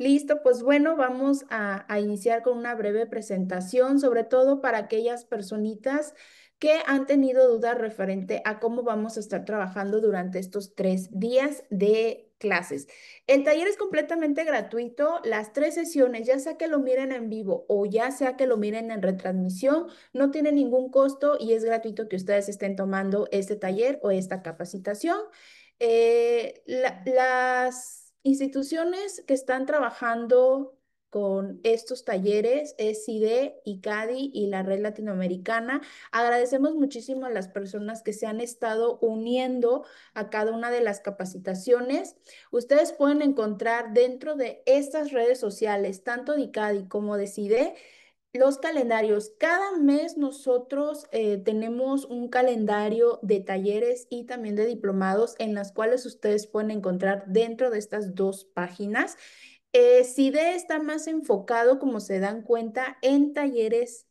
Listo, pues bueno, vamos a iniciar con una breve presentación, sobre todo para aquellas personitas que han tenido dudas referente a cómo vamos a estar trabajando durante estos 3 días de clases. El taller es completamente gratuito, las 3 sesiones, ya sea que lo miren en vivo o ya sea que lo miren en retransmisión, no tiene ningún costo y es gratuito que ustedes estén tomando este taller o esta capacitación. Las instituciones que están trabajando con estos talleres es CIDE, ICADI y la Red Latinoamericana. Agradecemos muchísimo a las personas que se han estado uniendo a cada una de las capacitaciones. Ustedes pueden encontrar dentro de estas redes sociales, tanto de ICADI como de CIDE, los calendarios. Cada mes nosotros tenemos un calendario de talleres y también de diplomados en las cuales ustedes pueden encontrar dentro de estas dos páginas. CIDE está más enfocado, como se dan cuenta, en talleres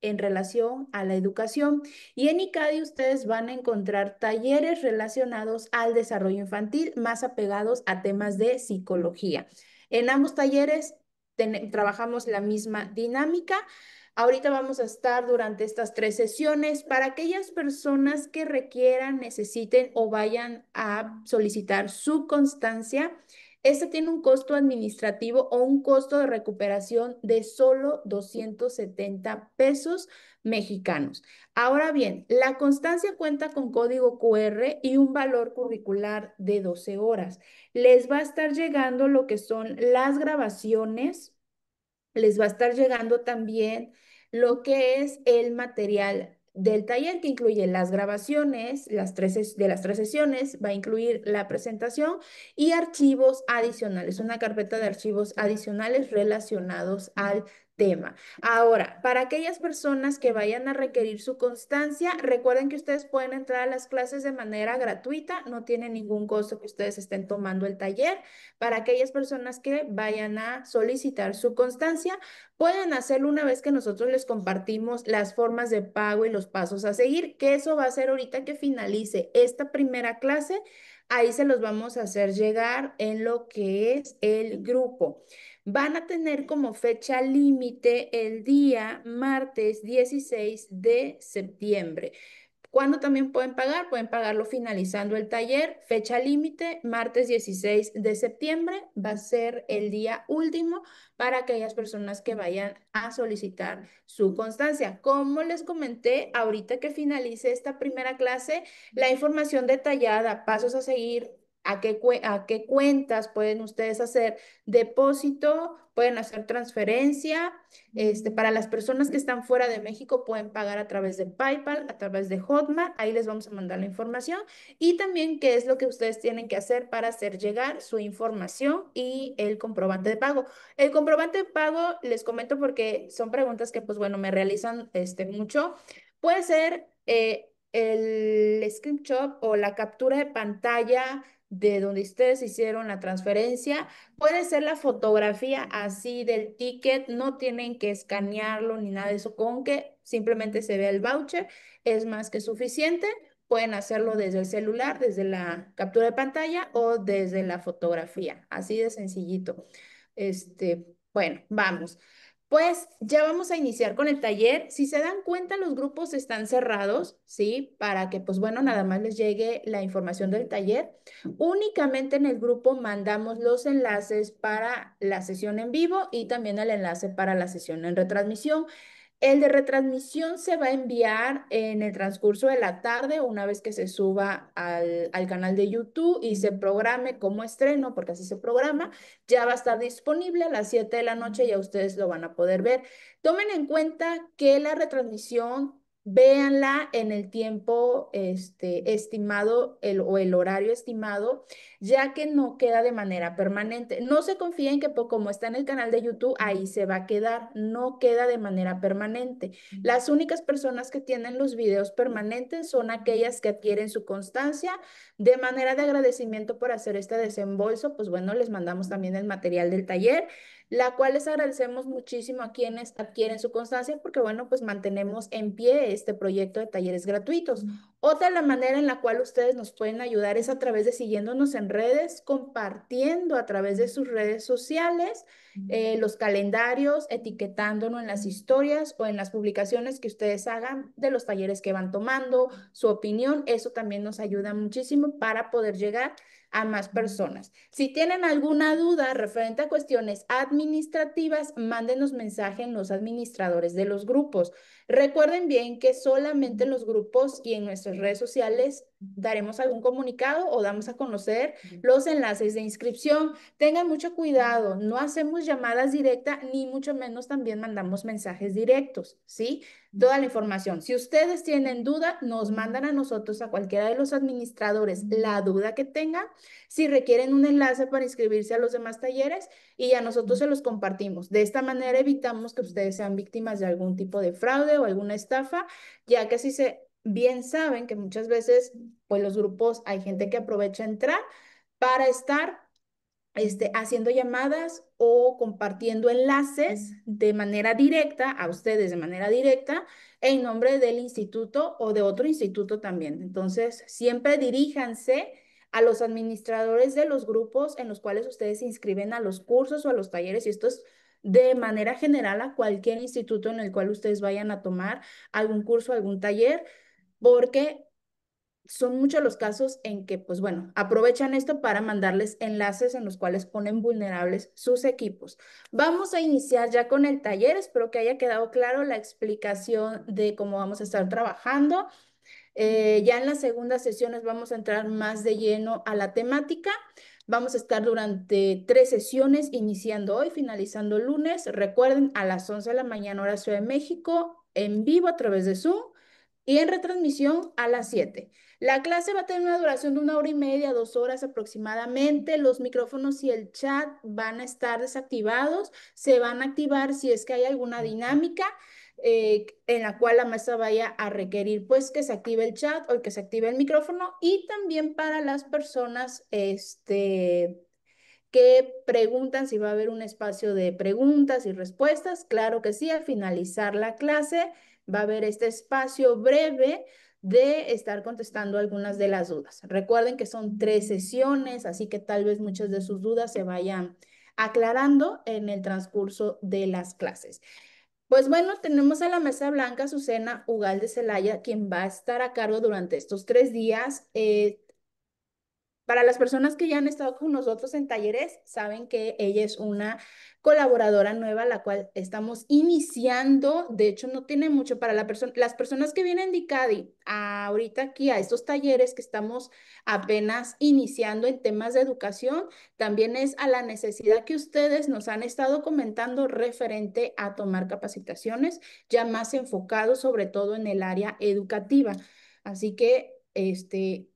en relación a la educación y en ICADI ustedes van a encontrar talleres relacionados al desarrollo infantil más apegados a temas de psicología. En ambos talleres trabajamos la misma dinámica. Ahorita vamos a estar durante estas 3 sesiones para aquellas personas que requieran, necesiten o vayan a solicitar su constancia. Este tiene un costo administrativo o un costo de recuperación de solo 270 pesos mexicanos. Ahora bien, la constancia cuenta con código QR y un valor curricular de 12 horas. Les va a estar llegando lo que son las grabaciones, les va a estar llegando también lo que es el material del taller, que incluye las grabaciones, de las 3 sesiones, va a incluir la presentación y archivos adicionales, una carpeta de archivos adicionales relacionados al tema. Ahora, para aquellas personas que vayan a requerir su constancia, recuerden que ustedes pueden entrar a las clases de manera gratuita, no tiene ningún costo que ustedes estén tomando el taller. Para aquellas personas que vayan a solicitar su constancia, pueden hacerlo una vez que nosotros les compartimos las formas de pago y los pasos a seguir, que eso va a ser ahorita que finalice esta primera clase. Ahí se los vamos a hacer llegar en lo que es el grupo. Van a tener como fecha límite el día martes 16 de septiembre. ¿Cuándo también pueden pagar? Pueden pagarlo finalizando el taller. Fecha límite, martes 16 de septiembre. Va a ser el día último para aquellas personas que vayan a solicitar su constancia. Como les comenté, ahorita que finalice esta primera clase, la información detallada, pasos a seguir, a qué cuentas pueden ustedes hacer depósito, pueden hacer transferencia. Para las personas que están fuera de México pueden pagar a través de PayPal, a través de Hotmart, ahí les vamos a mandar la información y también qué es lo que ustedes tienen que hacer para hacer llegar su información y el comprobante de pago. El comprobante de pago les comento porque son preguntas que pues bueno me realizan mucho. Puede ser el screenshot o la captura de pantalla de donde ustedes hicieron la transferencia. Puede ser la fotografía así del ticket, no tienen que escanearlo ni nada de eso, con que simplemente se vea el voucher, es más que suficiente. Pueden hacerlo desde el celular, desde la captura de pantalla o desde la fotografía, así de sencillito. Bueno, vamos. Pues ya vamos a iniciar con el taller. Si se dan cuenta, los grupos están cerrados, ¿sí? Para que, pues bueno, nada más les llegue la información del taller. Únicamente en el grupo mandamos los enlaces para la sesión en vivo y también el enlace para la sesión en retransmisión. El de retransmisión se va a enviar en el transcurso de la tarde, una vez que se suba al canal de YouTube y se programe como estreno, porque así se programa, ya va a estar disponible a las 7 de la noche, ya ustedes lo van a poder ver. Tomen en cuenta que la retransmisión, véanla en el tiempo estimado o el horario estimado, ya que no queda de manera permanente. No se confíen que como está en el canal de YouTube, ahí se va a quedar, no queda de manera permanente. Las únicas personas que tienen los videos permanentes son aquellas que adquieren su constancia. De manera de agradecimiento por hacer este desembolso, pues bueno, les mandamos también el material del taller, la cual les agradecemos muchísimo a quienes adquieren su constancia porque bueno, pues mantenemos en pie este proyecto de talleres gratuitos. Otra la manera en la cual ustedes nos pueden ayudar es a través de siguiéndonos en redes, compartiendo a través de sus redes sociales los calendarios, etiquetándonos en las historias o en las publicaciones que ustedes hagan de los talleres que van tomando, su opinión. Eso también nos ayuda muchísimo para poder llegar a más personas. Si tienen alguna duda referente a cuestiones administrativas, mándenos mensaje en los administradores de los grupos. Recuerden bien que solamente en los grupos y en nuestras redes sociales daremos algún comunicado o damos a conocer los enlaces de inscripción. Tengan mucho cuidado, no hacemos llamadas directas ni mucho menos también mandamos mensajes directos, ¿sí? Toda la información. Si ustedes tienen duda, nos mandan a nosotros, a cualquiera de los administradores, la duda que tengan. Si requieren un enlace para inscribirse a los demás talleres, y a nosotros se los compartimos. De esta manera evitamos que ustedes sean víctimas de algún tipo de fraude o alguna estafa, ya que si se bien saben que muchas veces, pues los grupos, hay gente que aprovecha entrar para estar haciendo llamadas o compartiendo enlaces de manera directa a ustedes, de manera directa, en nombre del instituto o de otro instituto también. Entonces, siempre diríjanse a los administradores de los grupos en los cuales ustedes se inscriben a los cursos o a los talleres, y esto es de manera general a cualquier instituto en el cual ustedes vayan a tomar algún curso, algún taller, porque son muchos los casos en que, pues bueno, aprovechan esto para mandarles enlaces en los cuales ponen vulnerables sus equipos. Vamos a iniciar ya con el taller. Espero que haya quedado claro la explicación de cómo vamos a estar trabajando. Ya en las segundas sesiones vamos a entrar más de lleno a la temática. Vamos a estar durante 3 sesiones, iniciando hoy, finalizando el lunes. Recuerden, a las 11 de la mañana, hora Ciudad de México, en vivo a través de Zoom y en retransmisión a las 7. La clase va a tener una duración de 1 hora y media, 2 horas aproximadamente. Los micrófonos y el chat van a estar desactivados. Se van a activar si es que hay alguna dinámica en la cual la maestra vaya a requerir pues que se active el chat o que se active el micrófono, y también para las personas que preguntan si va a haber un espacio de preguntas y respuestas. Claro que sí, al finalizar la clase va a haber este espacio breve de estar contestando algunas de las dudas. Recuerden que son 3 sesiones, así que tal vez muchas de sus dudas se vayan aclarando en el transcurso de las clases. Pues bueno, tenemos a la mesa blanca Azucena Ugalde Zelaya, quien va a estar a cargo durante estos 3 días. Para las personas que ya han estado con nosotros en talleres, saben que ella es una colaboradora nueva, la cual estamos iniciando. De hecho, no tiene mucho para las personas que vienen de ICADI ahorita aquí a estos talleres que estamos apenas iniciando en temas de educación. También es a la necesidad que ustedes nos han estado comentando referente a tomar capacitaciones, ya más enfocados sobre todo en el área educativa. Así que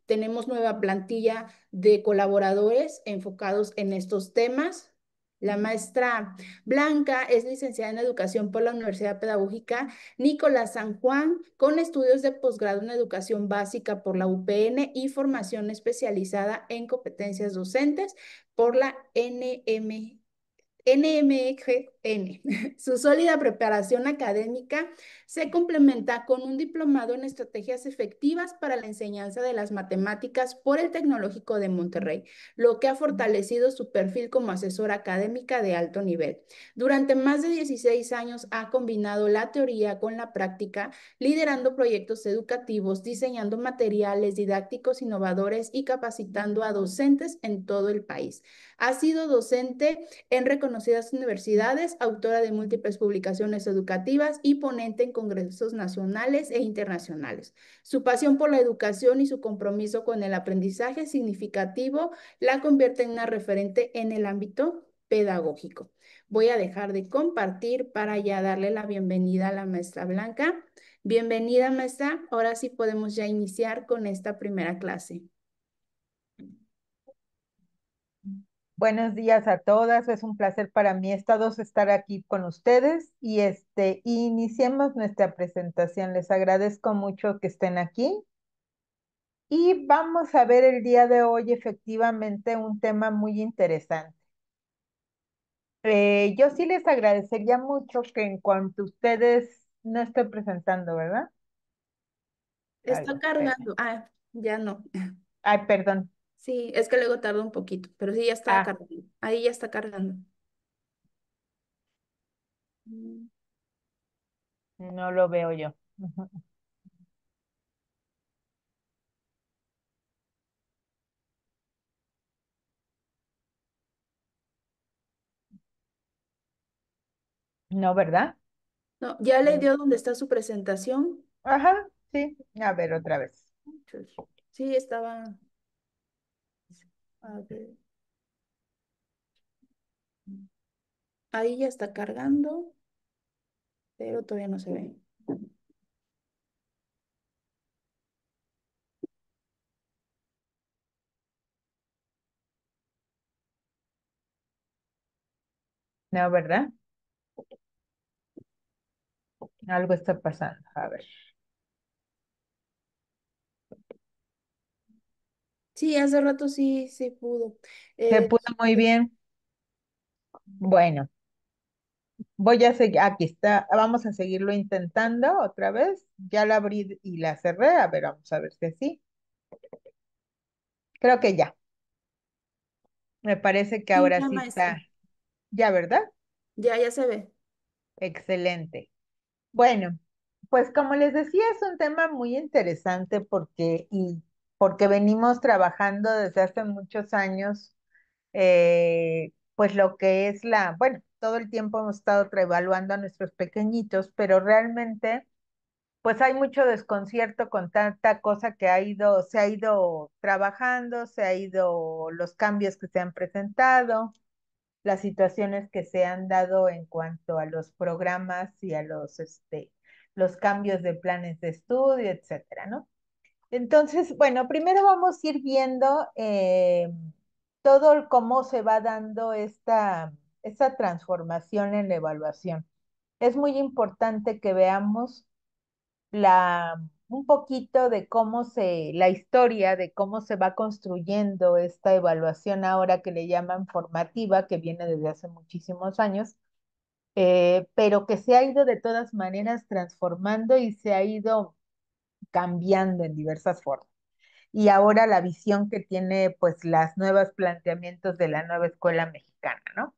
tenemos nueva plantilla de colaboradores enfocados en estos temas. La maestra Blanca es licenciada en Educación por la Universidad Pedagógica Nicolás San Juan, con estudios de posgrado en Educación Básica por la UPN y formación especializada en competencias docentes por la NMGN. Su sólida preparación académica se complementa con un diplomado en estrategias efectivas para la enseñanza de las matemáticas por el Tecnológico de Monterrey, lo que ha fortalecido su perfil como asesora académica de alto nivel. Durante más de 16 años ha combinado la teoría con la práctica, liderando proyectos educativos, diseñando materiales didácticos innovadores y capacitando a docentes en todo el país. Ha sido docente en reconocidas universidades, autora de múltiples publicaciones educativas y ponente en congresos nacionales e internacionales. Su pasión por la educación y su compromiso con el aprendizaje significativo la convierte en una referente en el ámbito pedagógico. Voy a dejar de compartir para ya darle la bienvenida a la maestra Blanca. Bienvenida, maestra. Ahora sí podemos ya iniciar con esta primera clase. Buenos días a todas, es un placer para mí estar aquí con ustedes y iniciemos nuestra presentación. Les agradezco mucho que estén aquí y vamos a ver el día de hoy efectivamente un tema muy interesante. Yo sí les agradecería mucho que en cuanto ustedes, no estoy presentando, ¿verdad? Está Espera. cargando. Ah, ya no. Ay, perdón. Sí, es que luego tarda un poquito, pero sí, ya está Ah, cargando. Ahí ya está cargando. Mm. no lo veo yo. Ujú. No, ¿verdad? No, ya le Mm. dio donde está su presentación. Ajá, sí. A ver, otra vez. Sí, estaba. A ver, ahí ya está cargando, pero todavía no se ve. No, ¿verdad? Algo está pasando. A ver. Sí, hace rato sí, sí pudo. Se Eh, pudo muy bien. Bueno, voy a seguir. Aquí está. Vamos a seguirlo intentando otra vez. Ya la abrí y la cerré. A ver, vamos a ver si sí. Creo que ya. Me parece que sí, ahora ya, sí maestra. está. Ya, ¿verdad? Ya se ve. Excelente. Bueno, pues como les decía, es un tema muy interesante porque venimos trabajando desde hace muchos años, pues lo que es bueno, todo el tiempo hemos estado evaluando a nuestros pequeñitos, pero realmente, pues hay mucho desconcierto con tanta cosa que se ha ido trabajando, se ha ido los cambios que se han presentado, las situaciones que se han dado en cuanto a los programas y a los cambios de planes de estudio, etcétera, ¿no? Entonces, bueno, primero vamos a ir viendo cómo se va dando esta transformación en la evaluación. Es muy importante que veamos un poquito de la historia de cómo se va construyendo esta evaluación ahora que le llaman formativa, que viene desde hace muchísimos años, pero que se ha ido de todas maneras transformando y se ha ido cambiando en diversas formas. Y ahora la visión que tiene pues las nuevos planteamientos de la nueva escuela mexicana, ¿no?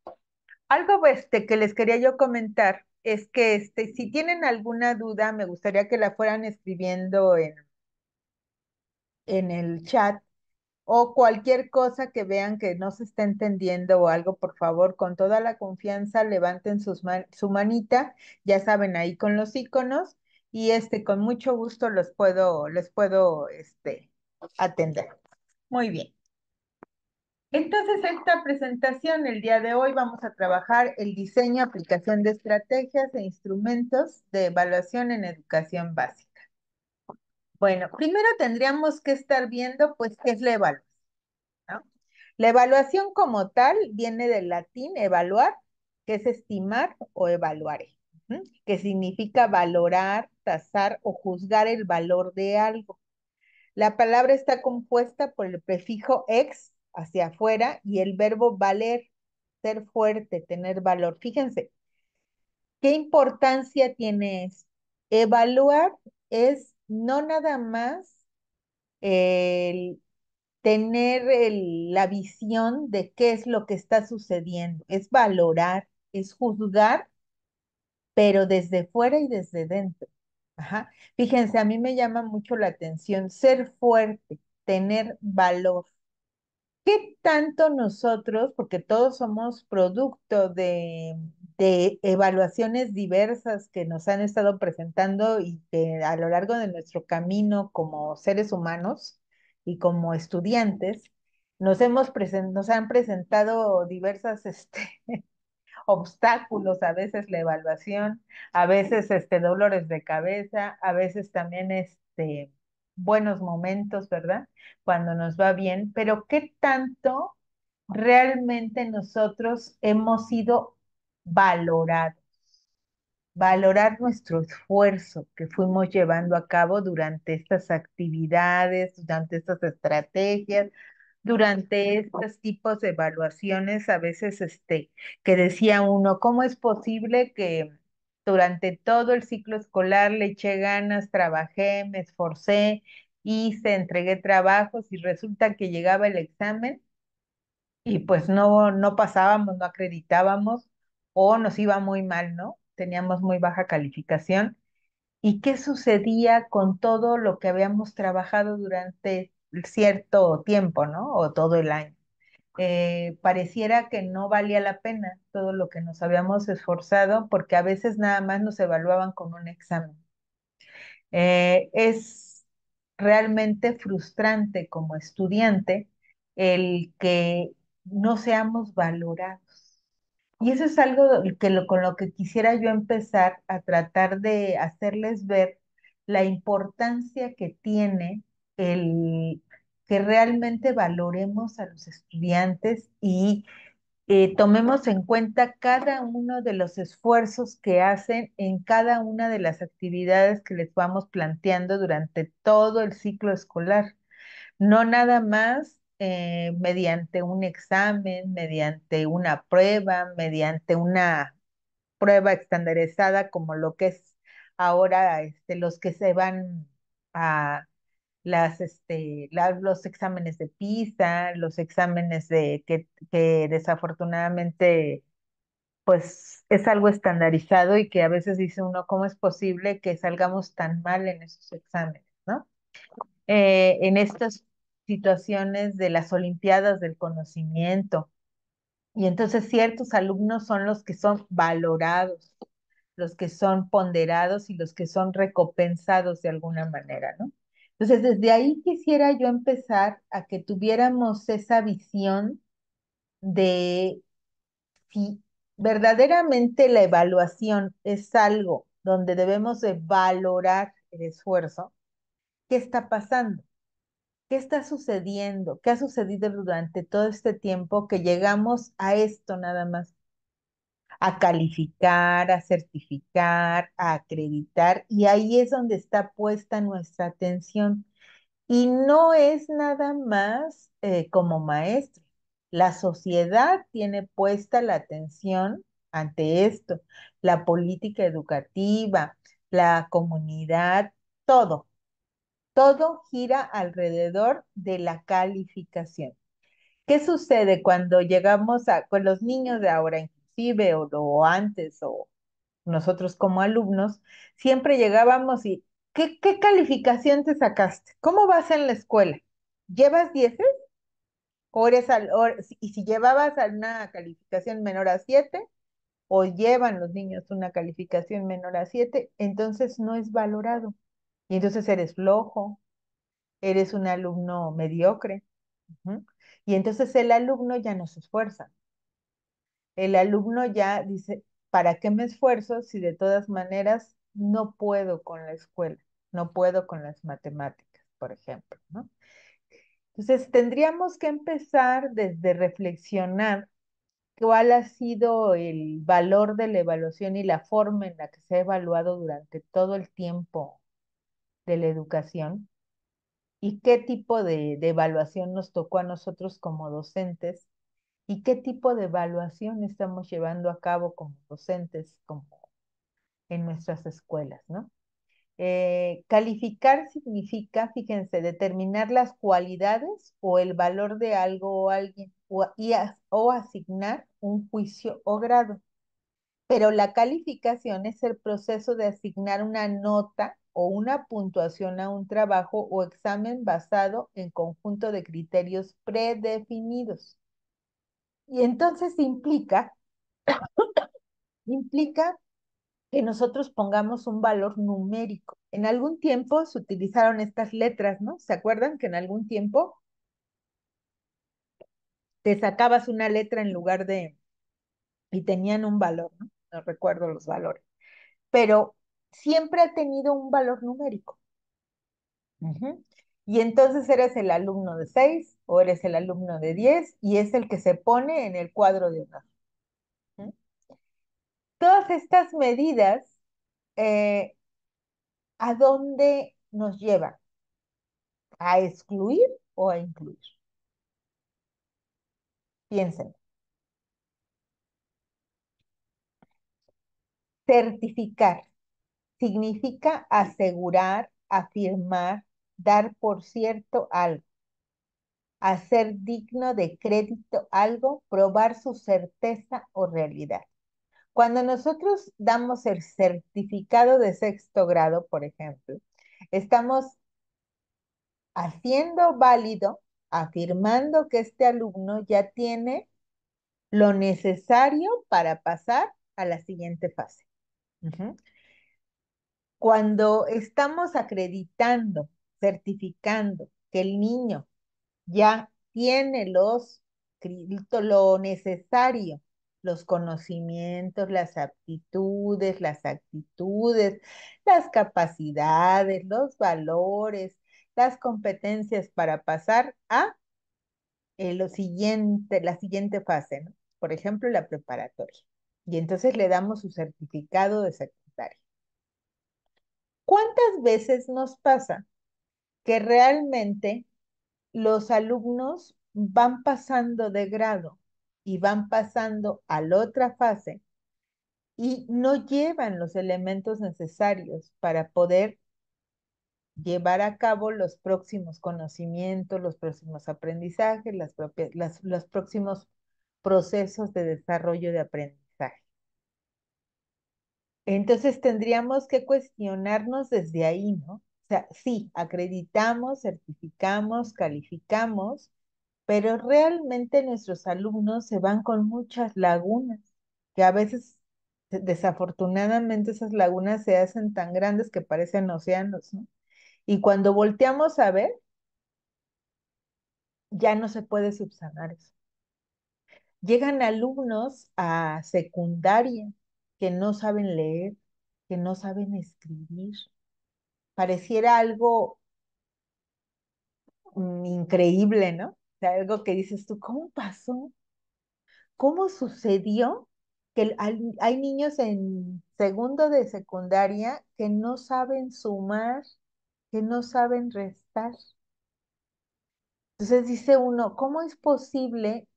Algo que les quería yo comentar es que si tienen alguna duda, me gustaría que la fueran escribiendo en el chat o cualquier cosa que vean que no se está entendiendo o algo, por favor, con toda la confianza, levanten su manita, ya saben, ahí con los iconos, y con mucho gusto les puedo atender. Muy bien. Entonces, esta presentación, el día de hoy, vamos a trabajar el diseño, aplicación de estrategias e instrumentos de evaluación en educación básica. Bueno, primero tendríamos que estar viendo, pues, qué es la evaluación, ¿no? La evaluación como tal viene del latín evaluar, que es estimar o evaluare, que significa valorar, tasar o juzgar el valor de algo. La palabra está compuesta por el prefijo ex, hacia afuera, y el verbo valer, ser fuerte, tener valor. Fíjense, ¿qué importancia tiene eso? Evaluar es no nada más el tener la visión de qué es lo que está sucediendo, es valorar, es juzgar, pero desde fuera y desde dentro. Ajá. Fíjense, a mí me llama mucho la atención ser fuerte, tener valor. ¿Qué tanto nosotros, porque todos somos producto de evaluaciones diversas que nos han estado presentando y que a lo largo de nuestro camino como seres humanos y como estudiantes, nos han presentado diversas obstáculos, a veces la evaluación, a veces dolores de cabeza, a veces también buenos momentos, ¿verdad? Cuando nos va bien, pero ¿qué tanto realmente nosotros hemos sido valorados? Valorar nuestro esfuerzo que fuimos llevando a cabo durante estas actividades, durante estas estrategias, durante estos tipos de evaluaciones, a veces que decía uno, ¿cómo es posible que durante todo el ciclo escolar le eché ganas, trabajé, me esforcé, hice, entregué trabajos y resulta que llegaba el examen y pues no pasábamos, no acreditábamos o nos iba muy mal, ¿no? Teníamos muy baja calificación. ¿Y qué sucedía con todo lo que habíamos trabajado durante cierto tiempo, ¿no? O todo el año. Pareciera que no valía la pena todo lo que nos habíamos esforzado porque a veces nada más nos evaluaban con un examen. Es realmente frustrante como estudiante el que no seamos valorados. Y eso es algo con lo que quisiera yo empezar a tratar de hacerles ver la importancia que tiene el que realmente valoremos a los estudiantes y tomemos en cuenta cada uno de los esfuerzos que hacen en cada una de las actividades que les vamos planteando durante todo el ciclo escolar. No nada más mediante un examen, mediante una prueba, mediante una prueba estandarizada como lo que es ahora los que se van a los exámenes de PISA, los exámenes que desafortunadamente pues es algo estandarizado y que a veces dice uno, ¿cómo es posible que salgamos tan mal en esos exámenes, ¿no? En estas situaciones de las Olimpiadas del conocimiento. Y entonces ciertos alumnos son los que son valorados, los que son ponderados y los que son recompensados de alguna manera, ¿no? Entonces, desde ahí quisiera yo empezar a que tuviéramos esa visión de si verdaderamente la evaluación es algo donde debemos de valorar el esfuerzo, ¿qué está pasando? ¿Qué está sucediendo? ¿Qué ha sucedido durante todo este tiempo que llegamos a esto nada más? A calificar, a certificar, a acreditar, y ahí es donde está puesta nuestra atención. Y no es nada más como maestro. La sociedad tiene puesta la atención ante esto, la política educativa, la comunidad, todo, todo gira alrededor de la calificación. ¿Qué sucede cuando llegamos con los niños de ahora, inclusive, o antes, o nosotros como alumnos, siempre llegábamos y, ¿qué calificación te sacaste? ¿Cómo vas en la escuela? ¿Llevas 10? Y si llevabas a una calificación menor a 7, o llevan los niños una calificación menor a 7, entonces no es valorado. Y entonces eres flojo, eres un alumno mediocre. Ujú. Y entonces el alumno ya no se esfuerza. El alumno ya dice, ¿para qué me esfuerzo si de todas maneras no puedo con la escuela, no puedo con las matemáticas, por ejemplo, ¿no? Entonces tendríamos que empezar desde reflexionar cuál ha sido el valor de la evaluación y la forma en la que se ha evaluado durante todo el tiempo de la educación y qué tipo de evaluación nos tocó a nosotros como docentes y qué tipo de evaluación estamos llevando a cabo como docentes, como en nuestras escuelas, ¿no? Calificar significa, fíjense, determinar las cualidades o el valor de algo o alguien o asignar un juicio o grado. Pero la calificación es el proceso de asignar una nota o una puntuación a un trabajo o examen basado en conjunto de criterios predefinidos. Y entonces implica que nosotros pongamos un valor numérico. En algún tiempo se utilizaron estas letras, ¿no? ¿Se acuerdan que en algún tiempo te sacabas una letra en lugar de, y tenían un valor, ¿no? No recuerdo los valores, pero siempre ha tenido un valor numérico. Ujú. Y entonces eres el alumno de 6 o eres el alumno de 10 y es el que se pone en el cuadro de honor. ¿Mm? Todas estas medidas, eh, ¿a dónde nos llevan? ¿A excluir o a incluir? Piensen. Certificar significa asegurar, afirmar, dar por cierto algo, hacer digno de crédito algo, probar su certeza o realidad. Cuando nosotros damos el certificado de sexto grado, por ejemplo, estamos haciendo válido, afirmando que este alumno ya tiene lo necesario para pasar a la siguiente fase. Ujú. Cuando estamos acreditando, certificando que el niño ya tiene lo necesario, los conocimientos, las aptitudes, las actitudes, las capacidades, los valores, las competencias para pasar a la siguiente fase, ¿no? Por ejemplo, la preparatoria. Y entonces le damos su certificado de secundaria. ¿Cuántas veces nos pasa que realmente los alumnos van pasando de grado y van pasando a la otra fase y no llevan los elementos necesarios para poder llevar a cabo los próximos conocimientos, los próximos aprendizajes, los próximos procesos de desarrollo de aprendizaje? Entonces tendríamos que cuestionarnos desde ahí, ¿no? O sea, sí, acreditamos, certificamos, calificamos, pero realmente nuestros alumnos se van con muchas lagunas, que a veces, desafortunadamente, esas lagunas se hacen tan grandes que parecen océanos, ¿no? Y cuando volteamos a ver, ya no se puede subsanar eso. Llegan alumnos a secundaria que no saben leer, que no saben escribir. Pareciera algo increíble, ¿no? O sea, algo que dices tú, ¿cómo pasó? ¿Cómo sucedió que hay niños en segundo de secundaria que no saben sumar, que no saben restar? Entonces dice uno, ¿cómo es posible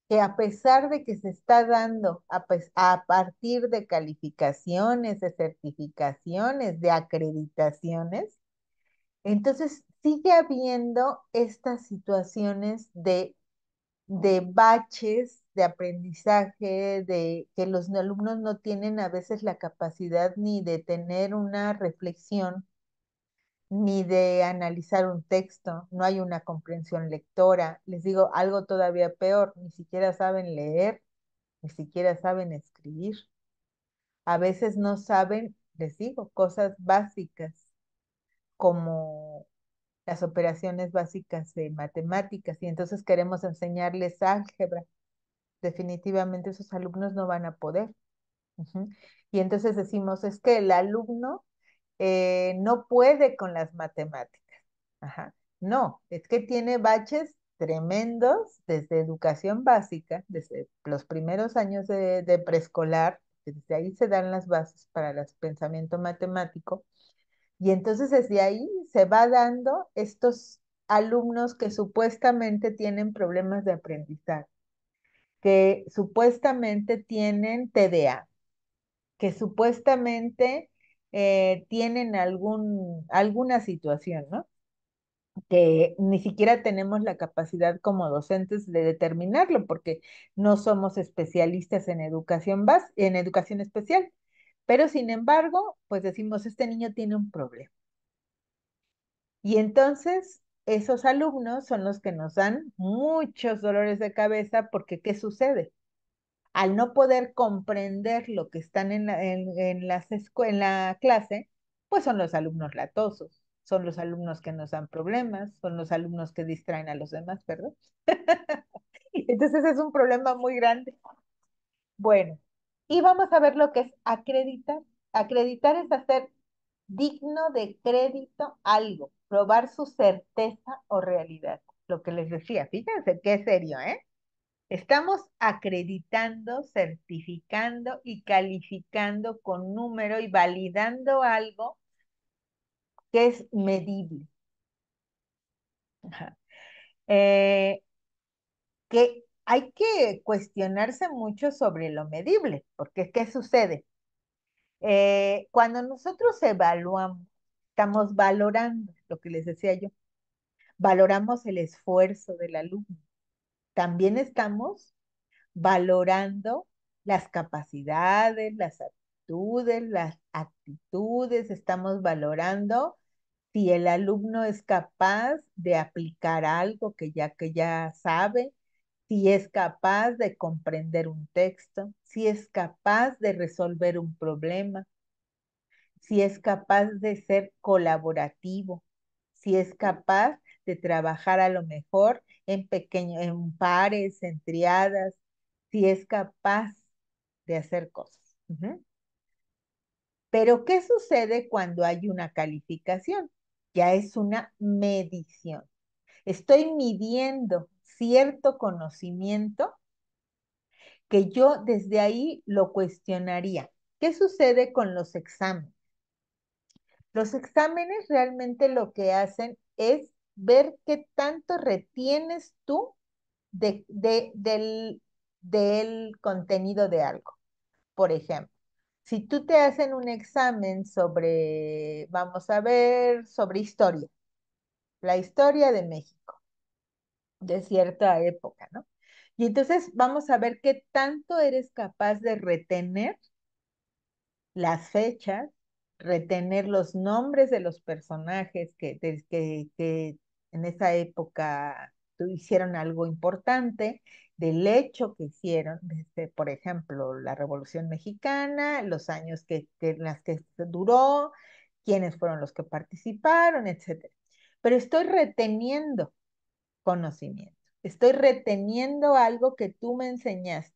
que a pesar de que se está dando a partir de calificaciones, de certificaciones, de acreditaciones, entonces sigue habiendo estas situaciones de baches de aprendizaje, de que los alumnos no tienen a veces la capacidad ni de tener una reflexión, ni de analizar un texto, no hay una comprensión lectora. Les digo algo todavía peor, ni siquiera saben leer, ni siquiera saben escribir. A veces no saben, les digo, cosas básicas como las operaciones básicas de matemáticas y entonces queremos enseñarles álgebra. Definitivamente esos alumnos no van a poder. Ujú. Y entonces decimos, es que el alumno no puede con las matemáticas. Ajá. No, es que tiene baches tremendos desde educación básica, desde los primeros años de preescolar, desde ahí se dan las bases para el pensamiento matemático, y entonces desde ahí se va dando estos alumnos que supuestamente tienen problemas de aprendizaje, que supuestamente tienen TDA, que supuestamente tienen alguna situación, ¿no? Que ni siquiera tenemos la capacidad como docentes de determinarlo, porque no somos especialistas en educación especial. Pero sin embargo, pues decimos, este niño tiene un problema. Y entonces, esos alumnos son los que nos dan muchos dolores de cabeza porque ¿qué sucede? Al no poder comprender lo que están en la clase, pues son los alumnos latosos, son los alumnos que nos dan problemas, son los alumnos que distraen a los demás, ¿verdad? Entonces es un problema muy grande. Bueno, y vamos a ver lo que es acreditar. Acreditar es hacer digno de crédito algo, probar su certeza o realidad. Lo que les decía, fíjense qué serio, ¿eh? Estamos acreditando, certificando y calificando con número y validando algo que es medible. Ajá. Eh, que hay que cuestionarse mucho sobre lo medible, porque ¿qué sucede? Cuando nosotros evaluamos, estamos valorando lo que les decía yo, valoramos el esfuerzo del alumno. También estamos valorando las capacidades, las aptitudes, las actitudes, estamos valorando si el alumno es capaz de aplicar algo que ya sabe, si es capaz de comprender un texto, si es capaz de resolver un problema, si es capaz de ser colaborativo, si es capaz de trabajar a lo mejor en pares, en triadas, si es capaz de hacer cosas. Ujú. Pero, ¿qué sucede cuando hay una calificación? Ya es una medición. Estoy midiendo cierto conocimiento que yo desde ahí lo cuestionaría. ¿Qué sucede con los exámenes? Los exámenes realmente lo que hacen es ver qué tanto retienes tú del contenido de algo. Por ejemplo, si tú te hacen un examen sobre, vamos a ver, sobre historia, la historia de México, de cierta época, ¿no? Y entonces vamos a ver qué tanto eres capaz de retener las fechas, retener los nombres de los personajes que en esa época hicieron algo importante, del hecho que hicieron, desde, por ejemplo, la Revolución Mexicana, los años en las que duró, quiénes fueron los que participaron, etcétera. Pero estoy reteniendo conocimiento, estoy reteniendo algo que tú me enseñaste.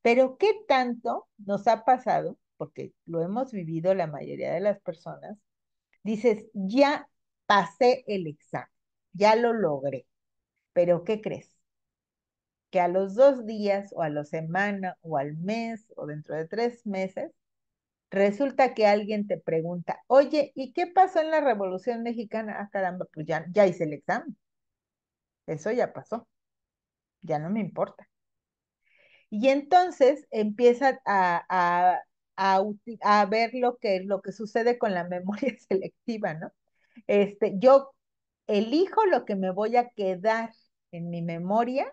Pero ¿qué tanto nos ha pasado? Porque lo hemos vivido la mayoría de las personas. Dices, ya pasé el examen, ya lo logré. Pero ¿qué crees? Que a los 2 días o a la semana o al mes o dentro de 3 meses, resulta que alguien te pregunta, oye, ¿y qué pasó en la Revolución Mexicana? Ah, caramba, pues ya hice el examen. Eso ya pasó, ya no me importa. Y entonces empieza a ver lo que sucede con la memoria selectiva, ¿no? Yo elijo lo que me voy a quedar en mi memoria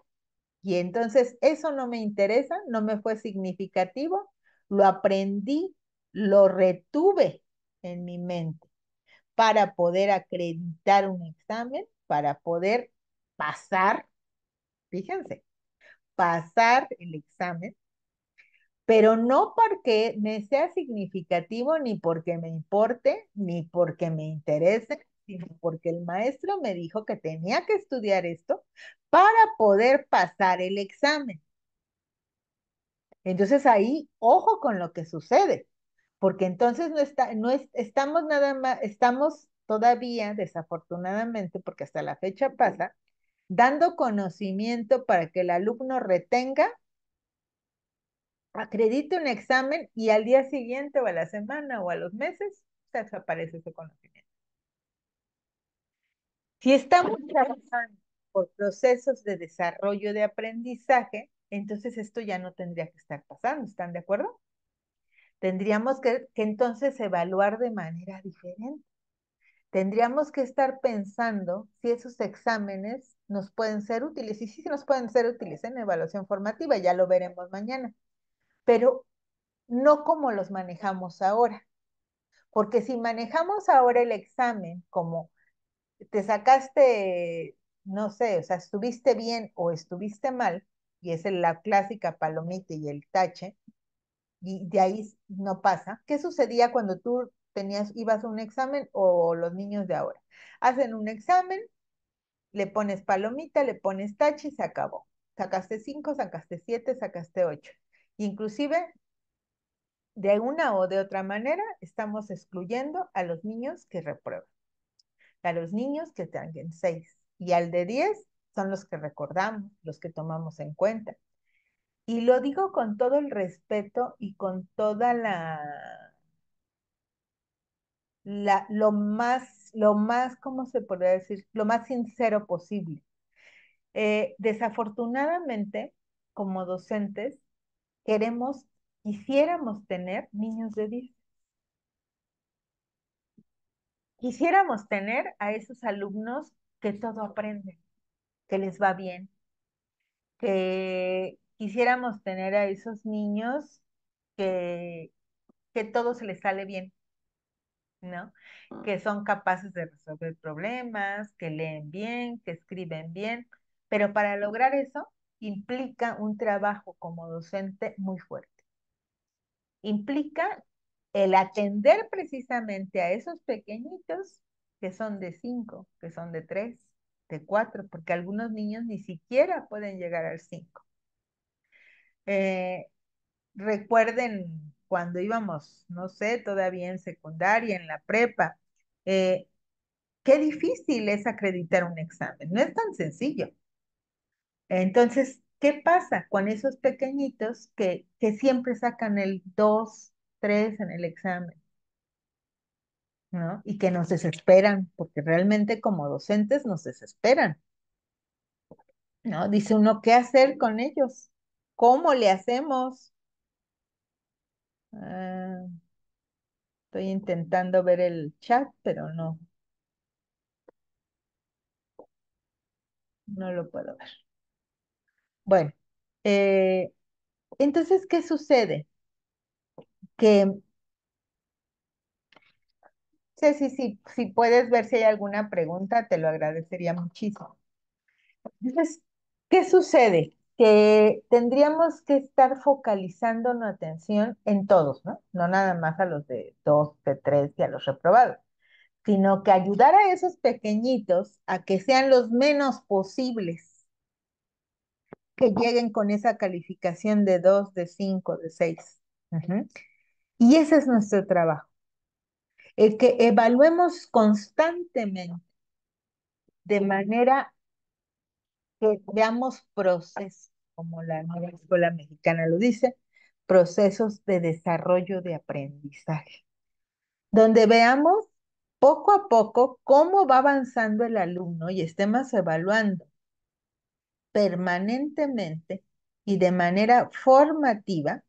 y entonces eso no me interesa, no me fue significativo, lo aprendí, lo retuve en mi mente para poder acreditar un examen, para poder pasar, fíjense, pasar el examen, pero no porque me sea significativo, ni porque me importe, ni porque me interese, sino porque el maestro me dijo que tenía que estudiar esto para poder pasar el examen. Entonces ahí, ojo con lo que sucede, porque entonces estamos nada más, estamos todavía, desafortunadamente, porque hasta la fecha pasa, dando conocimiento para que el alumno retenga, acredite un examen y al día siguiente o a la semana o a los meses se desaparece ese conocimiento. Si estamos trabajando por procesos de desarrollo de aprendizaje, entonces esto ya no tendría que estar pasando, ¿están de acuerdo? Tendríamos que entonces evaluar de manera diferente. Tendríamos que estar pensando si esos exámenes nos pueden ser útiles. Y sí, sí nos pueden ser útiles en evaluación formativa, ya lo veremos mañana, pero no como los manejamos ahora. Porque si manejamos ahora el examen como te sacaste, no sé, o sea, estuviste bien o estuviste mal, y es la clásica palomita y el tache, y de ahí no pasa. ¿Qué sucedía cuando tú ibas a un examen o los niños de ahora? Hacen un examen, le pones palomita, le pones tache y se acabó. Sacaste 5, sacaste 7, sacaste 8. Inclusive, de una o de otra manera, estamos excluyendo a los niños que reprueban, a los niños que tengan 6 y al de 10 son los que recordamos, los que tomamos en cuenta. Y lo digo con todo el respeto y con toda lo más, ¿cómo se podría decir? Lo más sincero posible. Desafortunadamente, como docentes, quisiéramos tener niños de 10. Quisiéramos tener a esos alumnos que todo aprenden, que les va bien, que quisiéramos tener a esos niños que, que todo se les sale bien, ¿no? Que son capaces de resolver problemas, que leen bien, que escriben bien, pero para lograr eso implica un trabajo como docente muy fuerte. Implica el atender precisamente a esos pequeñitos que son de 5, que son de 3, de 4, porque algunos niños ni siquiera pueden llegar al 5. Eh, recuerden cuando íbamos, no sé, todavía en secundaria, en la prepa, eh, qué difícil es acreditar un examen, no es tan sencillo. Entonces, ¿qué pasa con esos pequeñitos que siempre sacan el 2, 3 en el examen? ¿No? Y que nos desesperan, porque realmente como docentes nos desesperan, ¿no? Dice uno, ¿qué hacer con ellos? ¿Cómo le hacemos? Ah, estoy intentando ver el chat, pero no, no lo puedo ver. Bueno, eh, entonces, ¿qué sucede? Que, Ceci, si puedes ver si hay alguna pregunta, te lo agradecería muchísimo. Entonces, ¿qué sucede? Que tendríamos que estar focalizando nuestra atención en todos, ¿no? No nada más a los de 2, de 3 y a los reprobados, sino que ayudar a esos pequeñitos a que sean los menos posibles que lleguen con esa calificación de 2, de 5, de 6. Ujú. Y ese es nuestro trabajo, el que evaluemos constantemente de manera que veamos procesos, como la nueva escuela mexicana lo dice, procesos de desarrollo de aprendizaje, donde veamos poco a poco cómo va avanzando el alumno y estemos evaluando permanentemente y de manera formativa.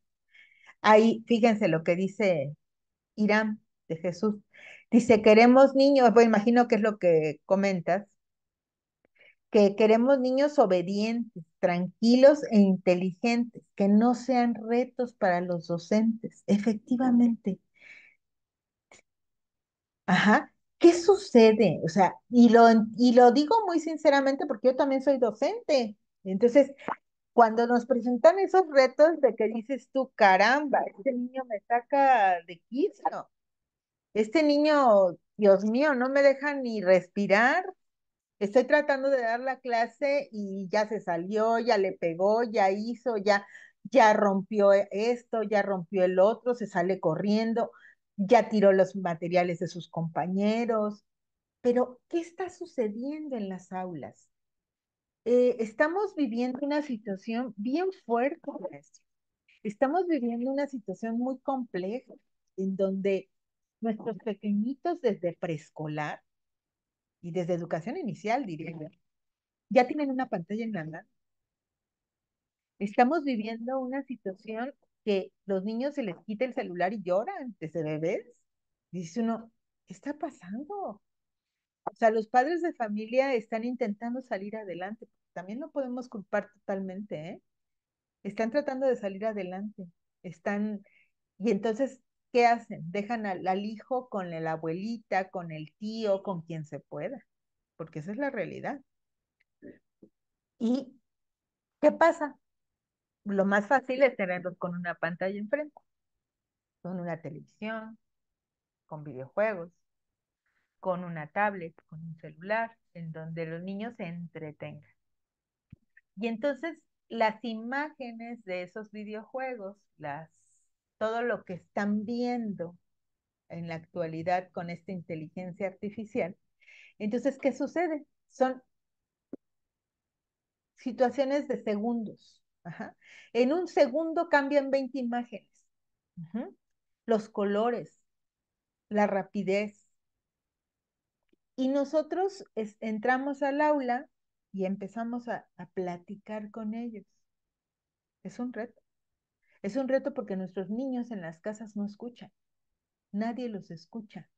Ahí, fíjense lo que dice Irán de Jesús. Dice, queremos niños, pues imagino que es lo que comentas, que queremos niños obedientes, tranquilos e inteligentes, que no sean retos para los docentes. Efectivamente. Ajá. ¿Qué sucede? O sea, y lo digo muy sinceramente porque yo también soy docente. Entonces, cuando nos presentan esos retos de que dices tú, caramba, este niño me saca de quicio, este niño, Dios mío, no me deja ni respirar. Estoy tratando de dar la clase y ya se salió, ya le pegó, ya hizo, ya rompió esto, ya rompió el otro, se sale corriendo, ya tiró los materiales de sus compañeros. Pero, ¿qué está sucediendo en las aulas? Estamos viviendo una situación bien fuerte, maestro. Estamos viviendo una situación muy compleja en donde nuestros pequeñitos desde preescolar y desde educación inicial, diría yo, ya tienen una pantalla en la mano. Estamos viviendo una situación que los niños se les quita el celular y lloran desde bebés. Dice uno, ¿qué está pasando? O sea, los padres de familia están intentando salir adelante. También no podemos culpar totalmente, ¿eh? Están tratando de salir adelante. Están, y entonces, ¿qué hacen? Dejan al hijo con la abuelita, con el tío, con quien se pueda, porque esa es la realidad. ¿Y qué pasa? Lo más fácil es tenerlos con una pantalla enfrente, con una televisión, con videojuegos, con una tablet, con un celular, en donde los niños se entretengan. Y entonces las imágenes de esos videojuegos, todo lo que están viendo en la actualidad con esta inteligencia artificial, entonces, ¿qué sucede? Son situaciones de segundos. Ajá. En un segundo cambian 20 imágenes. Ujú. Los colores, la rapidez. Y nosotros entramos al aula y empezamos a platicar con ellos. Es un reto. Es un reto porque nuestros niños en las casas no escuchan. Nadie los escucha.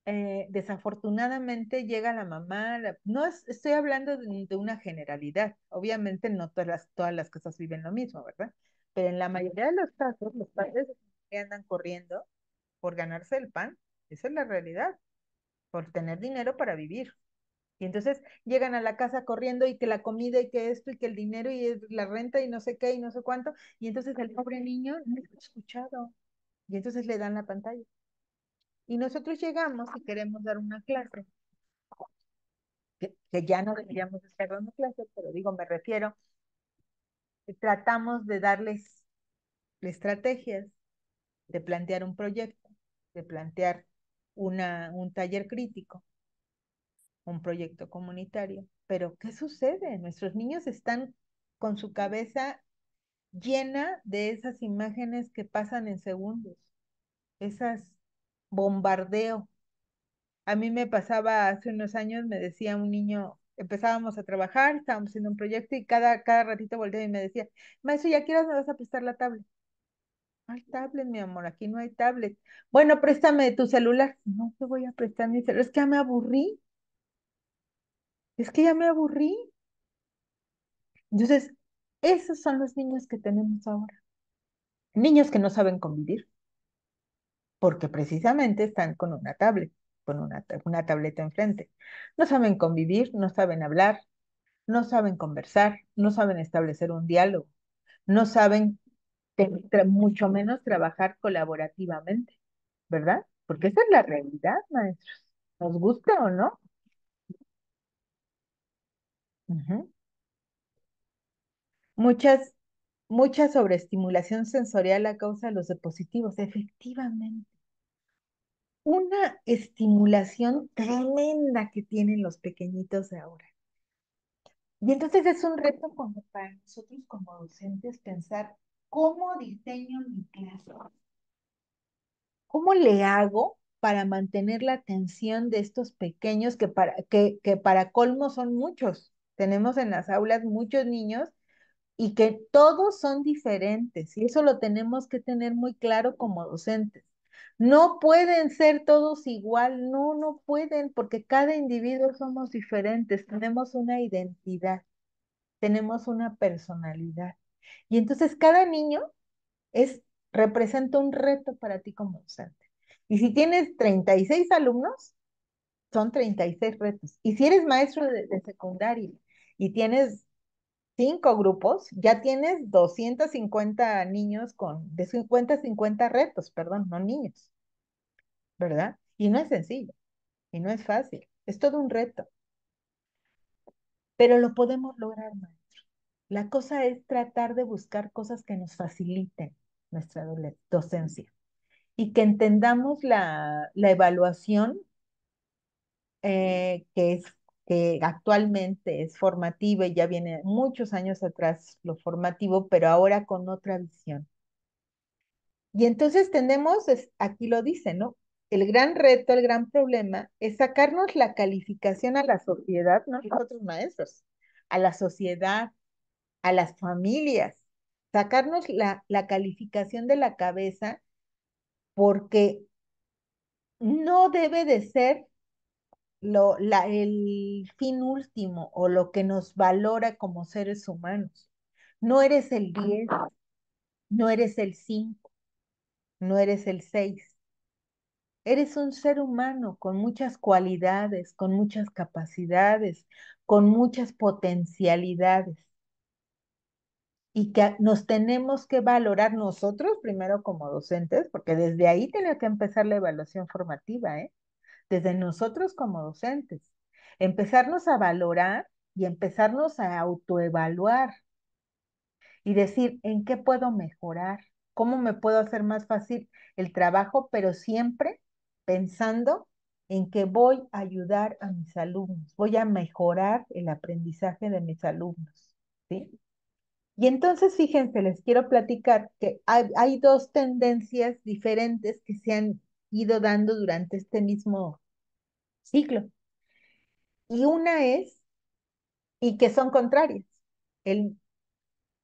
desafortunadamente llega la mamá, no estoy hablando de una generalidad, obviamente no todas las casas viven lo mismo, ¿verdad? Pero en la mayoría de los casos, los padres que andan corriendo por ganarse el pan, esa es la realidad, por tener dinero para vivir. Y entonces llegan a la casa corriendo y que la comida y que esto y que el dinero y la renta y no sé qué y no sé cuánto. Y entonces el pobre niño no lo ha escuchado. Y entonces le dan la pantalla. Y nosotros llegamos y queremos dar una clase, que ya no deberíamos estar dando clases, pero digo, me refiero, tratamos de darles estrategias, de plantear un proyecto, de plantear un taller crítico, un proyecto comunitario. Pero ¿qué sucede? Nuestros niños están con su cabeza llena de esas imágenes que pasan en segundos, esas bombardeo. A mí me pasaba hace unos años, me decía un niño, empezábamos a trabajar, estábamos haciendo un proyecto y cada ratito volteaba y me decía, maestro, ¿ya quieras me vas a prestar la tablet? No hay tablet, mi amor, aquí no hay tablet. Bueno, préstame tu celular. No te voy a prestar mi celular, es que ya me aburrí, es que ya me aburrí. Entonces, esos son los niños que tenemos ahora. Niños que no saben convivir, porque precisamente están con una tablet, con una tableta enfrente. No saben convivir, no saben hablar, no saben conversar, no saben establecer un diálogo, no saben mucho menos trabajar colaborativamente, ¿verdad? Porque esa es la realidad, maestros. ¿Nos gusta o no? Ujú. Muchas, mucha sobreestimulación sensorial a causa de los dispositivos, efectivamente. Una estimulación tremenda que tienen los pequeñitos de ahora. Y entonces es un reto como para nosotros como docentes pensar cómo diseño mi clase, cómo le hago para mantener la atención de estos pequeños que para colmo son muchos. Tenemos en las aulas muchos niños y que todos son diferentes y eso lo tenemos que tener muy claro como docentes. No pueden ser todos igual, no, no pueden, porque cada individuo somos diferentes, tenemos una identidad, tenemos una personalidad. Y entonces cada niño es, representa un reto para ti como docente. Y si tienes 36 alumnos, son 36 retos. Y si eres maestro de secundaria y tienes 5 grupos, ya tienes 250 niños de 50 a 50 retos, perdón, no niños, ¿verdad? Y no es sencillo, y no es fácil, es todo un reto, pero lo podemos lograr, maestro. La cosa es tratar de buscar cosas que nos faciliten nuestra docencia y que entendamos la evaluación que que actualmente es formativa y ya viene muchos años atrás lo formativo, pero ahora con otra visión. Y entonces tenemos, aquí lo dice, ¿no? El gran reto, el gran problema es sacarnos la calificación a la sociedad, no nosotros maestros, a la sociedad, a las familias, sacarnos la calificación de la cabeza porque no debe de ser el fin último o lo que nos valora como seres humanos. No eres el 10, no eres el 5, no eres el 6. Eres un ser humano con muchas cualidades, con muchas capacidades, con muchas potencialidades y que nos tenemos que valorar nosotros primero como docentes, porque desde ahí tiene que empezar la evaluación formativa, ¿eh? Desde nosotros como docentes. Empezarnos a valorar y empezarnos a autoevaluar y decir en qué puedo mejorar, cómo me puedo hacer más fácil el trabajo, pero siempre pensando en que voy a ayudar a mis alumnos, voy a mejorar el aprendizaje de mis alumnos, ¿sí? Y entonces, fíjense, les quiero platicar que hay dos tendencias diferentes que se han ido dando durante este mismo ciclo. Y una es, y que son contrarias. El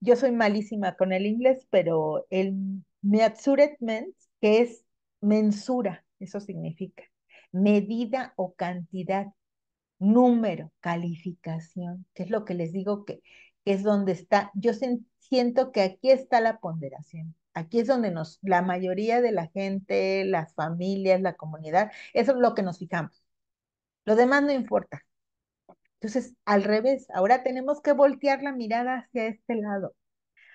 Yo soy malísima con el inglés, pero el measurement, que es mensura, eso significa. medida o cantidad, número, calificación, que es lo que les digo que es donde está. Yo siento que aquí está la ponderación. Aquí es donde la mayoría de la gente, las familias, la comunidad, eso es lo que nos fijamos. Lo demás no importa. Entonces, al revés, ahora tenemos que voltear la mirada hacia este lado,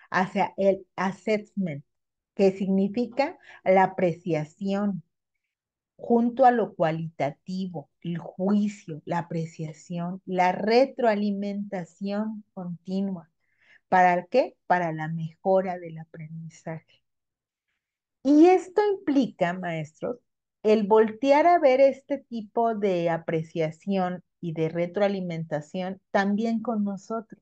hacia el assessment, que significa la apreciación, junto a lo cualitativo, el juicio, la apreciación, la retroalimentación continua. ¿Para qué? Para la mejora del aprendizaje. Y esto implica, maestros, el voltear a ver este tipo de apreciación y de retroalimentación también con nosotros.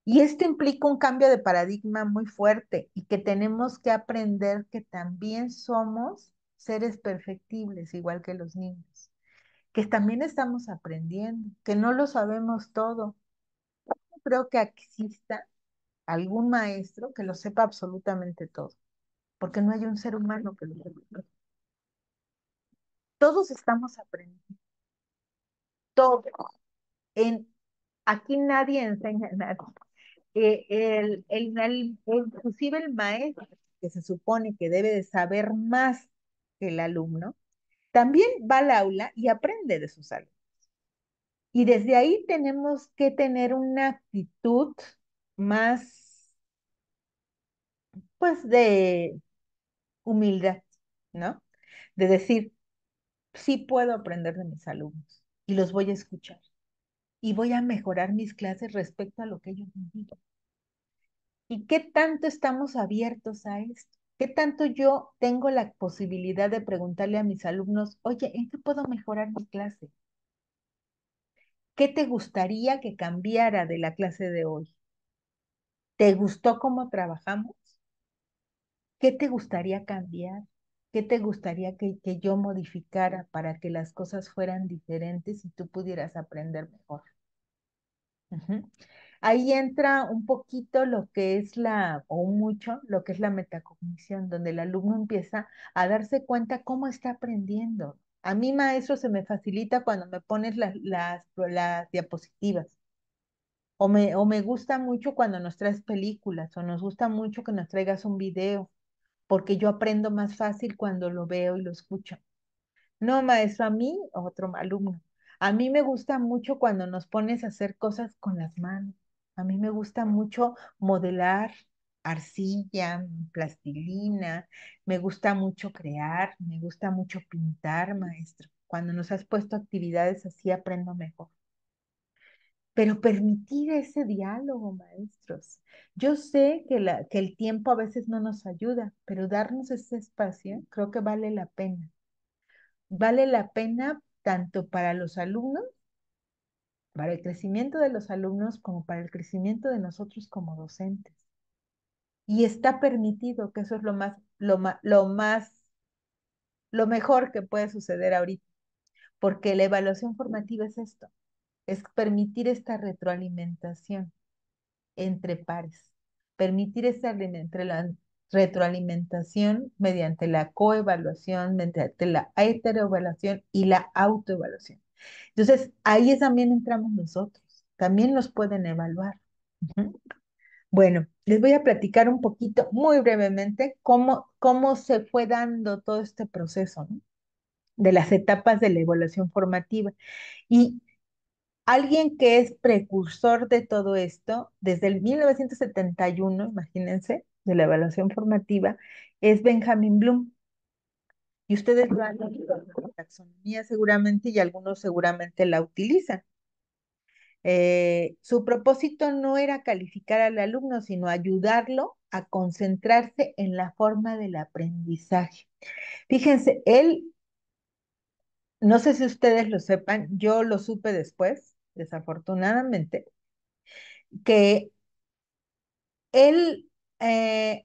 Y esto implica un cambio de paradigma muy fuerte y que tenemos que aprender que también somos seres perfectibles, igual que los niños, que también estamos aprendiendo, que no lo sabemos todo. No creo que exista algún maestro que lo sepa absolutamente todo, porque no hay un ser humano que lo sepa todo. Todos estamos aprendiendo, todo. En, aquí nadie enseña a nadie. Inclusive el maestro, que se supone que debe de saber más que el alumno, también va al aula y aprende de sus alumnos. Y desde ahí tenemos que tener una actitud más, pues, de humildad, ¿no? De decir, sí puedo aprender de mis alumnos y los voy a escuchar y voy a mejorar mis clases respecto a lo que ellos me digan. ¿Y qué tanto estamos abiertos a esto? ¿Qué tanto yo tengo la posibilidad de preguntarle a mis alumnos, oye, ¿en qué puedo mejorar mi clase? ¿Qué te gustaría que cambiara de la clase de hoy? ¿Te gustó cómo trabajamos? ¿Qué te gustaría cambiar? ¿Qué te gustaría que yo modificara para que las cosas fueran diferentes y tú pudieras aprender mejor? Ujú. Ahí entra un poquito lo que es o mucho, lo que es la metacognición, donde el alumno empieza a darse cuenta cómo está aprendiendo. A mí, maestro, se me facilita cuando me pones las diapositivas. O me gusta mucho cuando nos traes películas, o nos gusta mucho que nos traigas un video, porque yo aprendo más fácil cuando lo veo y lo escucho. No, maestro, a mí, otro alumno, a mí me gusta mucho cuando nos pones a hacer cosas con las manos. A mí me gusta mucho modelar arcilla, plastilina, me gusta mucho crear, me gusta mucho pintar, maestro. Cuando nos has puesto actividades así, aprendo mejor. Pero permitir ese diálogo, maestros. Yo sé que el tiempo a veces no nos ayuda, pero darnos ese espacio creo que vale la pena. Vale la pena tanto para los alumnos, para el crecimiento de los alumnos, como para el crecimiento de nosotros como docentes. Y está permitido, que eso es lo mejor que puede suceder ahorita, porque la evaluación formativa es esto, es permitir esta retroalimentación entre pares, permitir entre la retroalimentación mediante la coevaluación, mediante la heteroevaluación y la autoevaluación. Entonces, ahí también entramos nosotros, también nos pueden evaluar. Ujú. Bueno, les voy a platicar un poquito, muy brevemente, cómo se fue dando todo este proceso, ¿no? De las etapas de la evaluación formativa. Y alguien que es precursor de todo esto, desde el 1971, imagínense, de la evaluación formativa, es Benjamin Bloom. Y ustedes lo han leído en la taxonomía seguramente y algunos seguramente la utilizan. Su propósito no era calificar al alumno, sino ayudarlo a concentrarse en la forma del aprendizaje. Fíjense, él, no sé si ustedes lo sepan, yo lo supe después, desafortunadamente, que él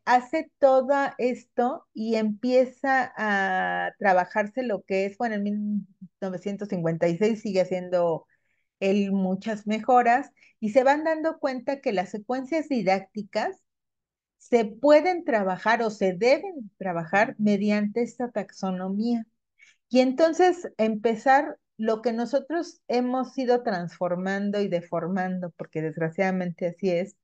hace todo esto y empieza a trabajarse lo que es, bueno, en 1956 sigue haciendo él muchas mejoras y se van dando cuenta que las secuencias didácticas se pueden trabajar o se deben trabajar mediante esta taxonomía. Y entonces empezar lo que nosotros hemos ido transformando y deformando, porque desgraciadamente así es,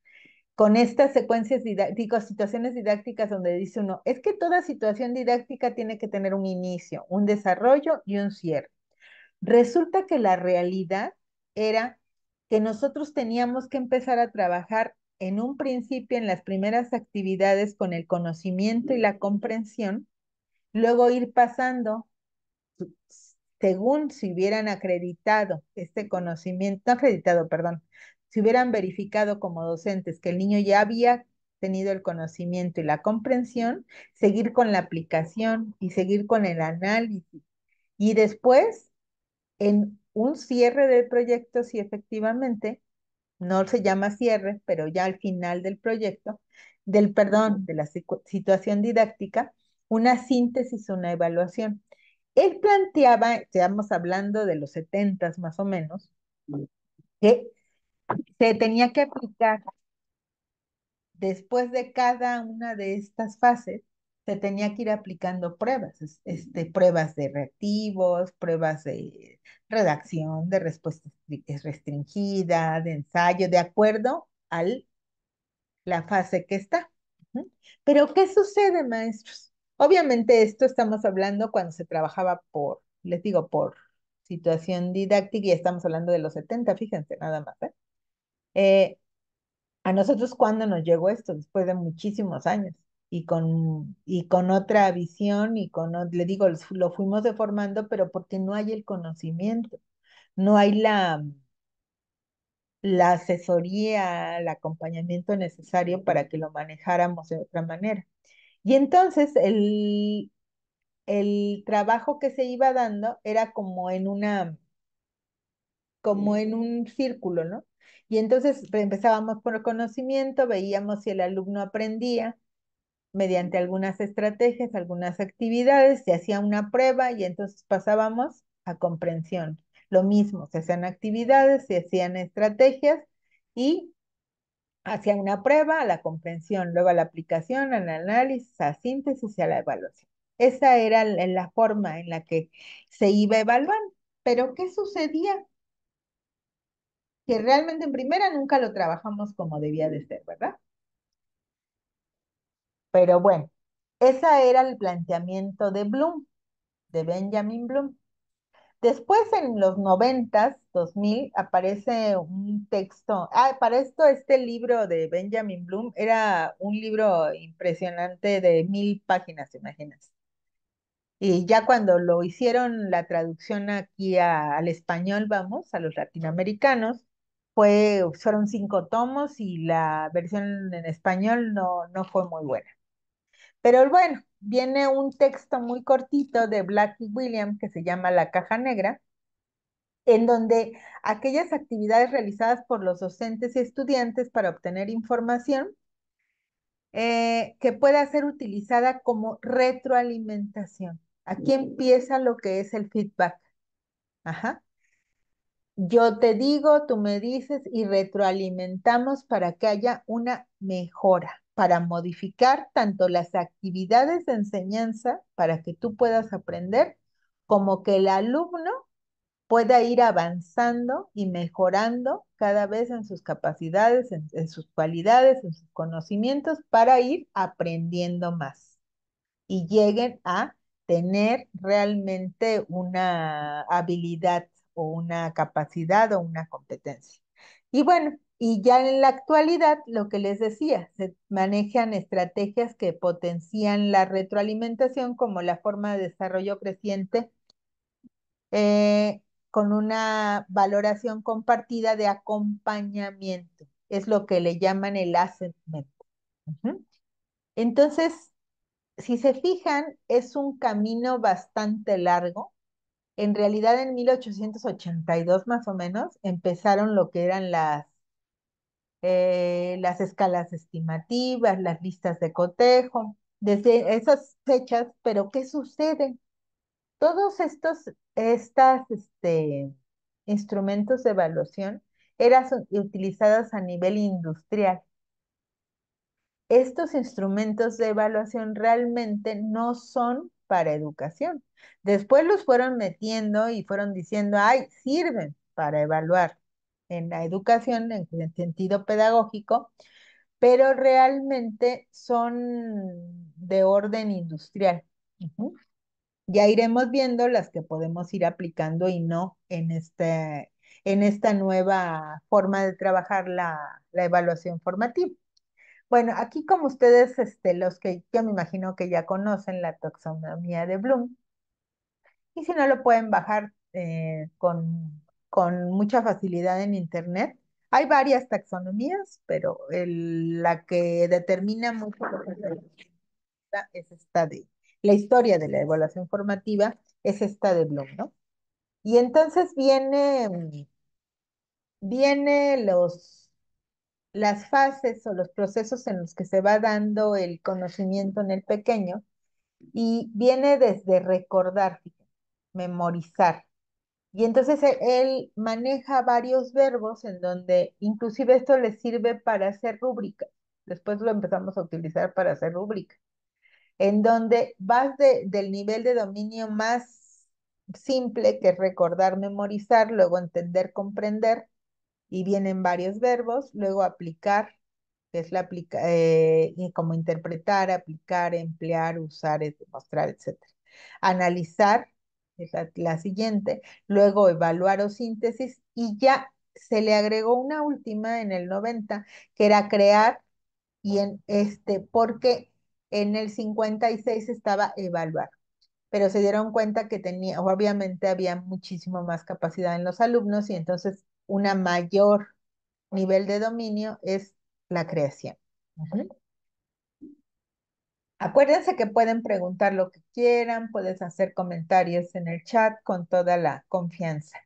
con estas secuencias didácticas, situaciones didácticas donde dice uno, es que toda situación didáctica tiene que tener un inicio, un desarrollo y un cierre. Resulta que la realidad era que nosotros teníamos que empezar a trabajar en un principio en las primeras actividades con el conocimiento y la comprensión, luego ir pasando según si hubieran acreditado este conocimiento, no acreditado, perdón, si hubieran verificado como docentes que el niño ya había tenido el conocimiento y la comprensión, seguir con la aplicación y seguir con el análisis. Y después, en un cierre del proyecto, si efectivamente, no se llama cierre, pero ya al final del proyecto, perdón, de la situación didáctica, una síntesis, una evaluación. Él planteaba, estamos hablando de los 70 más o menos, que se tenía que aplicar después de cada una de estas fases, se tenía que ir aplicando pruebas, pruebas de reactivos, pruebas de redacción, de respuesta restringida, de ensayo, de acuerdo a la fase que está. ¿Uh? Pero, ¿qué sucede, maestros? Obviamente esto estamos hablando cuando se trabajaba les digo, por situación didáctica y estamos hablando de los 70, fíjense, nada más. Eh, a nosotros, ¿cuándo nos llegó esto? Después de muchísimos años y con otra visión le digo, lo fuimos deformando, pero porque no hay el conocimiento, no hay la asesoría, el acompañamiento necesario para que lo manejáramos de otra manera. Y entonces el trabajo que se iba dando era como en un círculo, ¿no? Y entonces empezábamos por el conocimiento, veíamos si el alumno aprendía mediante algunas estrategias, algunas actividades, se hacía una prueba y entonces pasábamos a comprensión. Lo mismo, se hacían actividades, se hacían estrategias y hacían una prueba a la comprensión, luego a la aplicación, al análisis, a síntesis y a la evaluación. Esa era la forma en la que se iba evaluando. Pero ¿qué sucedía? Que realmente en primera nunca lo trabajamos como debía de ser, ¿verdad? Pero bueno, ese era el planteamiento de Bloom, de Benjamin Bloom. Después en los 90, 2000, aparece un texto. Para esto este libro de Benjamin Bloom era un libro impresionante de 1000 páginas, imaginas. Y ya cuando lo hicieron la traducción aquí al español, vamos, a los latinoamericanos, fueron 5 tomos y la versión en español no fue muy buena. Pero bueno, viene un texto muy cortito de Black y William que se llama La Caja Negra, en donde aquellas actividades realizadas por los docentes y estudiantes para obtener información que pueda ser utilizada como retroalimentación. Aquí empieza lo que es el feedback. Ajá. Yo te digo, tú me dices y retroalimentamos para que haya una mejora, para modificar tanto las actividades de enseñanza para que tú puedas aprender, como que el alumno pueda ir avanzando y mejorando cada vez en sus capacidades, en sus cualidades, en sus conocimientos, para ir aprendiendo más y lleguen a tener realmente una habilidad o una capacidad o una competencia. Y bueno, y ya en la actualidad, lo que les decía, se manejan estrategias que potencian la retroalimentación como la forma de desarrollo creciente con una valoración compartida de acompañamiento. Es lo que le llaman el assessment. Ujú. Entonces, si se fijan, es un camino bastante largo. En realidad, en 1882 más o menos, empezaron lo que eran las escalas estimativas, las listas de cotejo, desde esas fechas, pero ¿qué sucede? Todos instrumentos de evaluación eran utilizados a nivel industrial. Estos instrumentos de evaluación realmente no son para educación. Después los fueron metiendo y fueron diciendo, ay, sirven para evaluar en la educación en el sentido pedagógico, pero realmente son de orden industrial. Ujú. Ya iremos viendo las que podemos ir aplicando y no en esta nueva forma de trabajar la evaluación formativa. Bueno, aquí como ustedes, los que yo me imagino que ya conocen la taxonomía de Bloom, y si no lo pueden bajar con mucha facilidad en Internet. Hay varias taxonomías, pero la que determina mucho lo que se es esta de la historia de la evaluación formativa, es esta de Bloom, ¿no? Y entonces viene las fases o los procesos en los que se va dando el conocimiento en el pequeño y viene desde recordar, memorizar. Y entonces él maneja varios verbos en donde inclusive esto le sirve para hacer rúbricas. Después lo empezamos a utilizar para hacer rúbricas, en donde vas del nivel de dominio más simple, que es recordar, memorizar, luego entender, comprender, y vienen varios verbos, luego aplicar, que es y como interpretar, aplicar, emplear, usar, demostrar, etcétera. Analizar, es la siguiente, luego evaluar o síntesis, y ya se le agregó una última en el 90, que era crear, porque en el 56 estaba evaluar, pero se dieron cuenta que obviamente había muchísimo más capacidad en los alumnos y entonces una mayor nivel de dominio es la creación. Ujú. Acuérdense que pueden preguntar lo que quieran, puedes hacer comentarios en el chat con toda la confianza.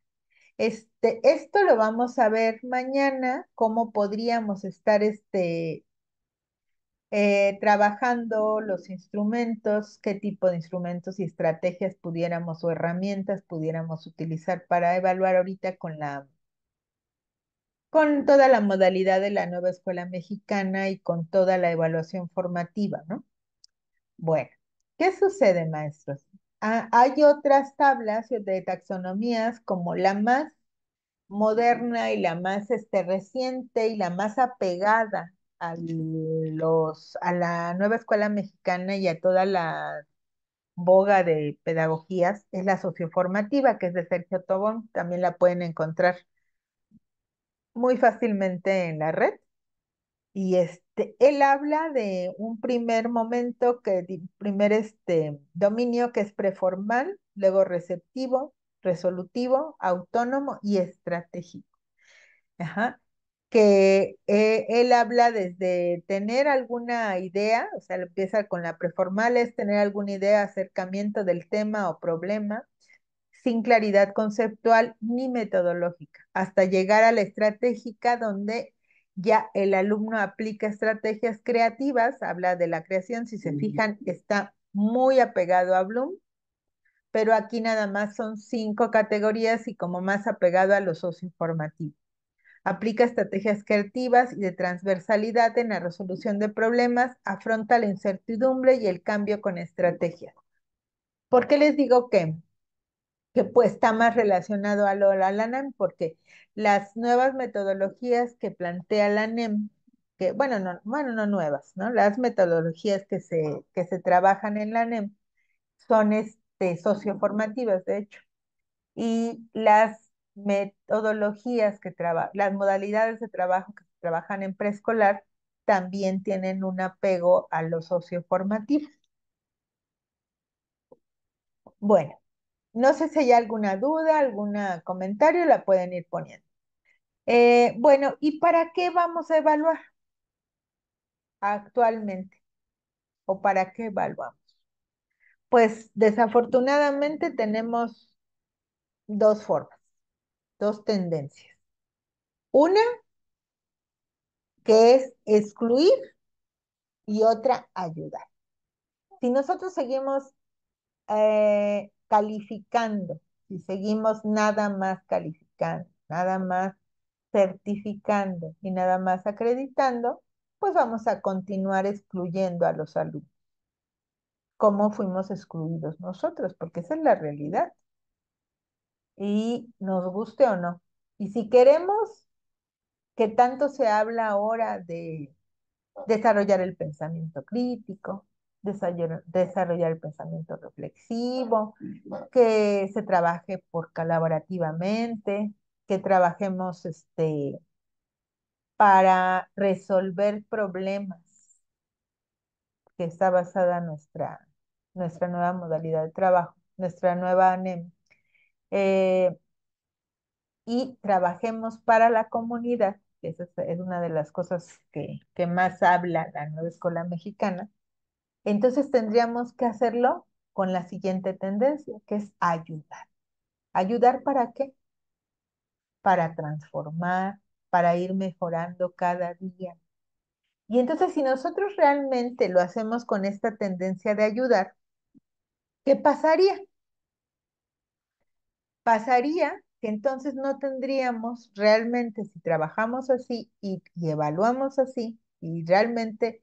Esto lo vamos a ver mañana, cómo podríamos estar trabajando los instrumentos, qué tipo de instrumentos y estrategias pudiéramos o herramientas pudiéramos utilizar para evaluar ahorita con toda la modalidad de la nueva escuela mexicana y con toda la evaluación formativa, ¿no? Bueno, ¿qué sucede, maestros? Hay otras tablas de taxonomías como la más moderna y la más reciente y la más apegada a la nueva escuela mexicana y a toda la boga de pedagogías es la socioformativa, que es de Sergio Tobón. También la pueden encontrar muy fácilmente en la red. Y él habla de un primer momento, primer dominio que es preformal, luego receptivo, resolutivo, autónomo y estratégico. Ajá. Que él habla desde tener alguna idea, o sea, empieza con la preformal, es tener alguna idea, acercamiento del tema o problema, sin claridad conceptual ni metodológica, hasta llegar a la estratégica, donde ya el alumno aplica estrategias creativas, habla de la creación, si se fijan, está muy apegado a Bloom, pero aquí nada más son 5 categorías y como más apegado a lo socioinformativo. Aplica estrategias creativas y de transversalidad en la resolución de problemas, afronta la incertidumbre y el cambio con estrategias. ¿Por qué les digo que pues está más relacionado a lo de la ANEM? Porque las nuevas metodologías que plantea la ANEM, que bueno, no nuevas, ¿no? Las metodologías que se trabajan en la ANEM son socioformativas, de hecho. Y las metodologías las modalidades de trabajo que se trabajan en preescolar también tienen un apego a lo socioformativo. Bueno, no sé si hay alguna duda, algún comentario, la pueden ir poniendo. Bueno, ¿y para qué vamos a evaluar actualmente? ¿O para qué evaluamos? Pues desafortunadamente tenemos dos formas, dos tendencias. Una que es excluir y otra ayudar. Si nosotros seguimos calificando, si seguimos nada más calificando, nada más certificando y nada más acreditando, pues vamos a continuar excluyendo a los alumnos. cómo fuimos excluidos nosotros, porque esa es la realidad, y nos guste o no. Y si queremos que tanto se habla ahora de desarrollar el pensamiento crítico, desarrollar el pensamiento reflexivo, que se trabaje por colaborativamente, que trabajemos para resolver problemas, que está basada nuestra nueva modalidad de trabajo, nuestra nueva NEM. Eh, y trabajemos para la comunidad, que esa es una de las cosas que más habla la nueva escuela mexicana. Entonces tendríamos que hacerlo con la siguiente tendencia, que es ayudar. ¿Ayudar para qué? Para transformar, para ir mejorando cada día. Y entonces si nosotros realmente lo hacemos con esta tendencia de ayudar, ¿qué pasaría? Pasaría que entonces no tendríamos realmente, si trabajamos así y evaluamos así, y realmente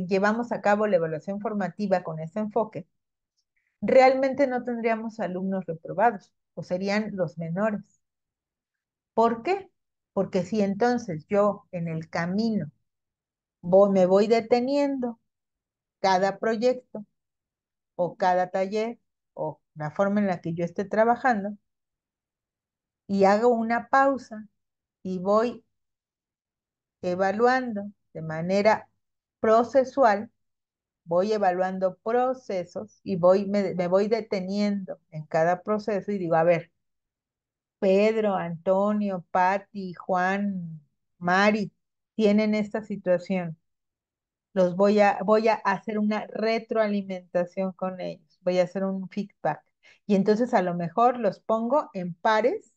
llevamos a cabo la evaluación formativa con ese enfoque, realmente no tendríamos alumnos reprobados, o serían los menores. ¿Por qué? Porque si entonces yo en el camino me voy deteniendo cada proyecto o cada taller o la forma en la que yo esté trabajando y hago una pausa y voy evaluando de manera procesual, voy evaluando procesos y me voy deteniendo en cada proceso y digo, a ver, Pedro, Antonio, Patti, Juan, Mari, tienen esta situación. Voy a hacer una retroalimentación con ellos, voy a hacer un feedback. Y entonces a lo mejor los pongo en pares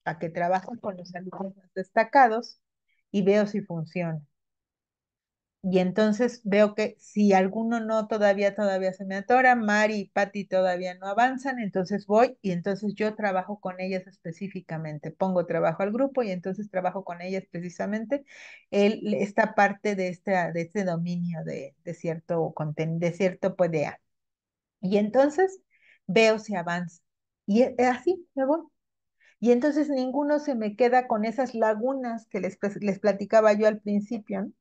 a que trabajen con los alumnos más destacados y veo si funciona. Y entonces veo que si alguno no todavía se me atora, Mari y Patti todavía no avanzan, entonces voy y entonces yo trabajo con ellas específicamente. Pongo trabajo al grupo y entonces trabajo con ellas precisamente esta parte de este dominio de cierto contenido, de cierto PDA. Y entonces veo si avanza. Y así me voy. Y entonces ninguno se me queda con esas lagunas que les platicaba yo al principio, ¿no?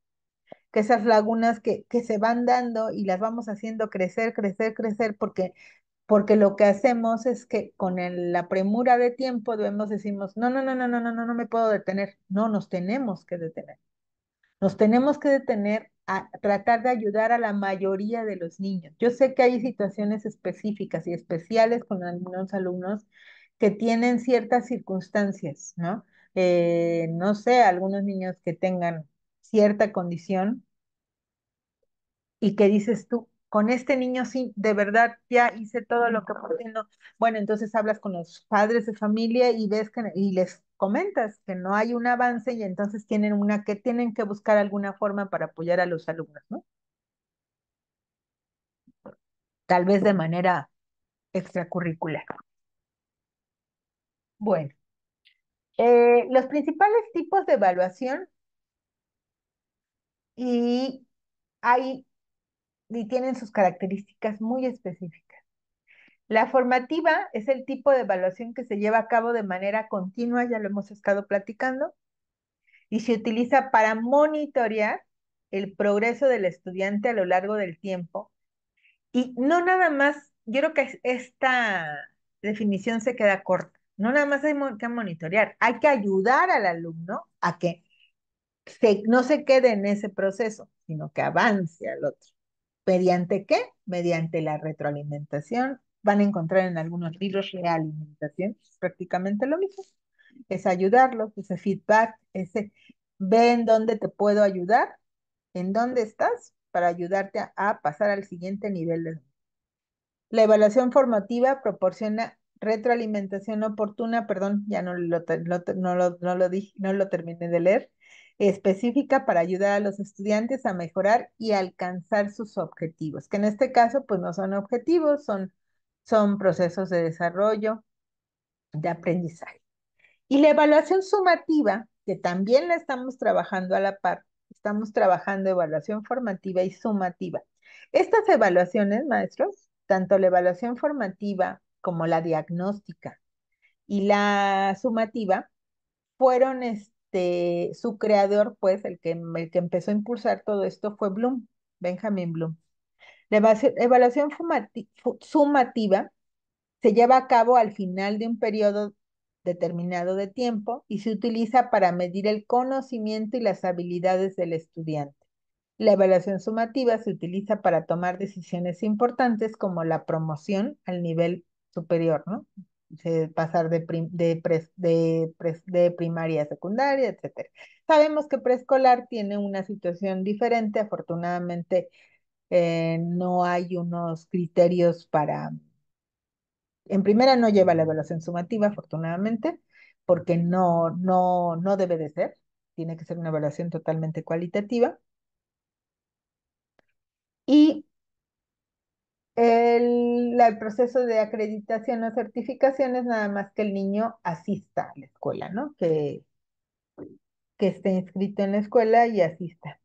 Que esas lagunas que se van dando y las vamos haciendo crecer, crecer, crecer, porque lo que hacemos es que con la premura de tiempo debemos decimos, no, no, no, no, no, no, no, no me puedo detener. No, nos tenemos que detener. Nos tenemos que detener a tratar de ayudar a la mayoría de los niños. Yo sé que hay situaciones específicas y especiales con algunos alumnos que tienen ciertas circunstancias, ¿no? No sé, algunos niños que tengan cierta condición y que dices tú, con este niño sí, de verdad ya hice todo lo que pude, no. Bueno, entonces hablas con los padres de familia y ves que, y les comentas que no hay un avance y entonces que tienen que buscar alguna forma para apoyar a los alumnos, ¿no? Tal vez de manera extracurricular. Bueno, los principales tipos de evaluación y hay y tienen sus características muy específicas. La formativa es el tipo de evaluación que se lleva a cabo de manera continua, ya lo hemos estado platicando, y se utiliza para monitorear el progreso del estudiante a lo largo del tiempo. Y no nada más, yo creo que esta definición se queda corta. No nada más hay que monitorear, hay que ayudar al alumno a que no se quede en ese proceso, sino que avance al otro. ¿Mediante qué? Mediante la retroalimentación. Van a encontrar en algunos libros realimentación, es prácticamente lo mismo. Es ayudarlos, ese feedback, ese ve en dónde te puedo ayudar, en dónde estás para ayudarte a pasar al siguiente nivel de... La evaluación formativa proporciona retroalimentación oportuna, perdón, ya no lo terminé de leer, específica para ayudar a los estudiantes a mejorar y alcanzar sus objetivos, que en este caso pues no son objetivos, son procesos de desarrollo, de aprendizaje. Y la evaluación sumativa, que también la estamos trabajando a la par, estamos trabajando evaluación formativa y sumativa. Estas evaluaciones, maestros, tanto la evaluación formativa como la diagnóstica y la sumativa, fueron su creador, pues, el que empezó a impulsar todo esto fue Bloom, Benjamin Bloom. La evaluación sumativa se lleva a cabo al final de un periodo determinado de tiempo y se utiliza para medir el conocimiento y las habilidades del estudiante. La evaluación sumativa se utiliza para tomar decisiones importantes como la promoción al nivel superior, ¿no? Pasar de primaria a secundaria, etcétera. Sabemos que preescolar tiene una situación diferente. Afortunadamente, no hay unos criterios en primera no lleva la evaluación sumativa, afortunadamente, porque no debe de ser. Tiene que ser una evaluación totalmente cualitativa. Y el proceso de acreditación o certificación es nada más que el niño asista a la escuela, ¿no? Que esté inscrito en la escuela y asista.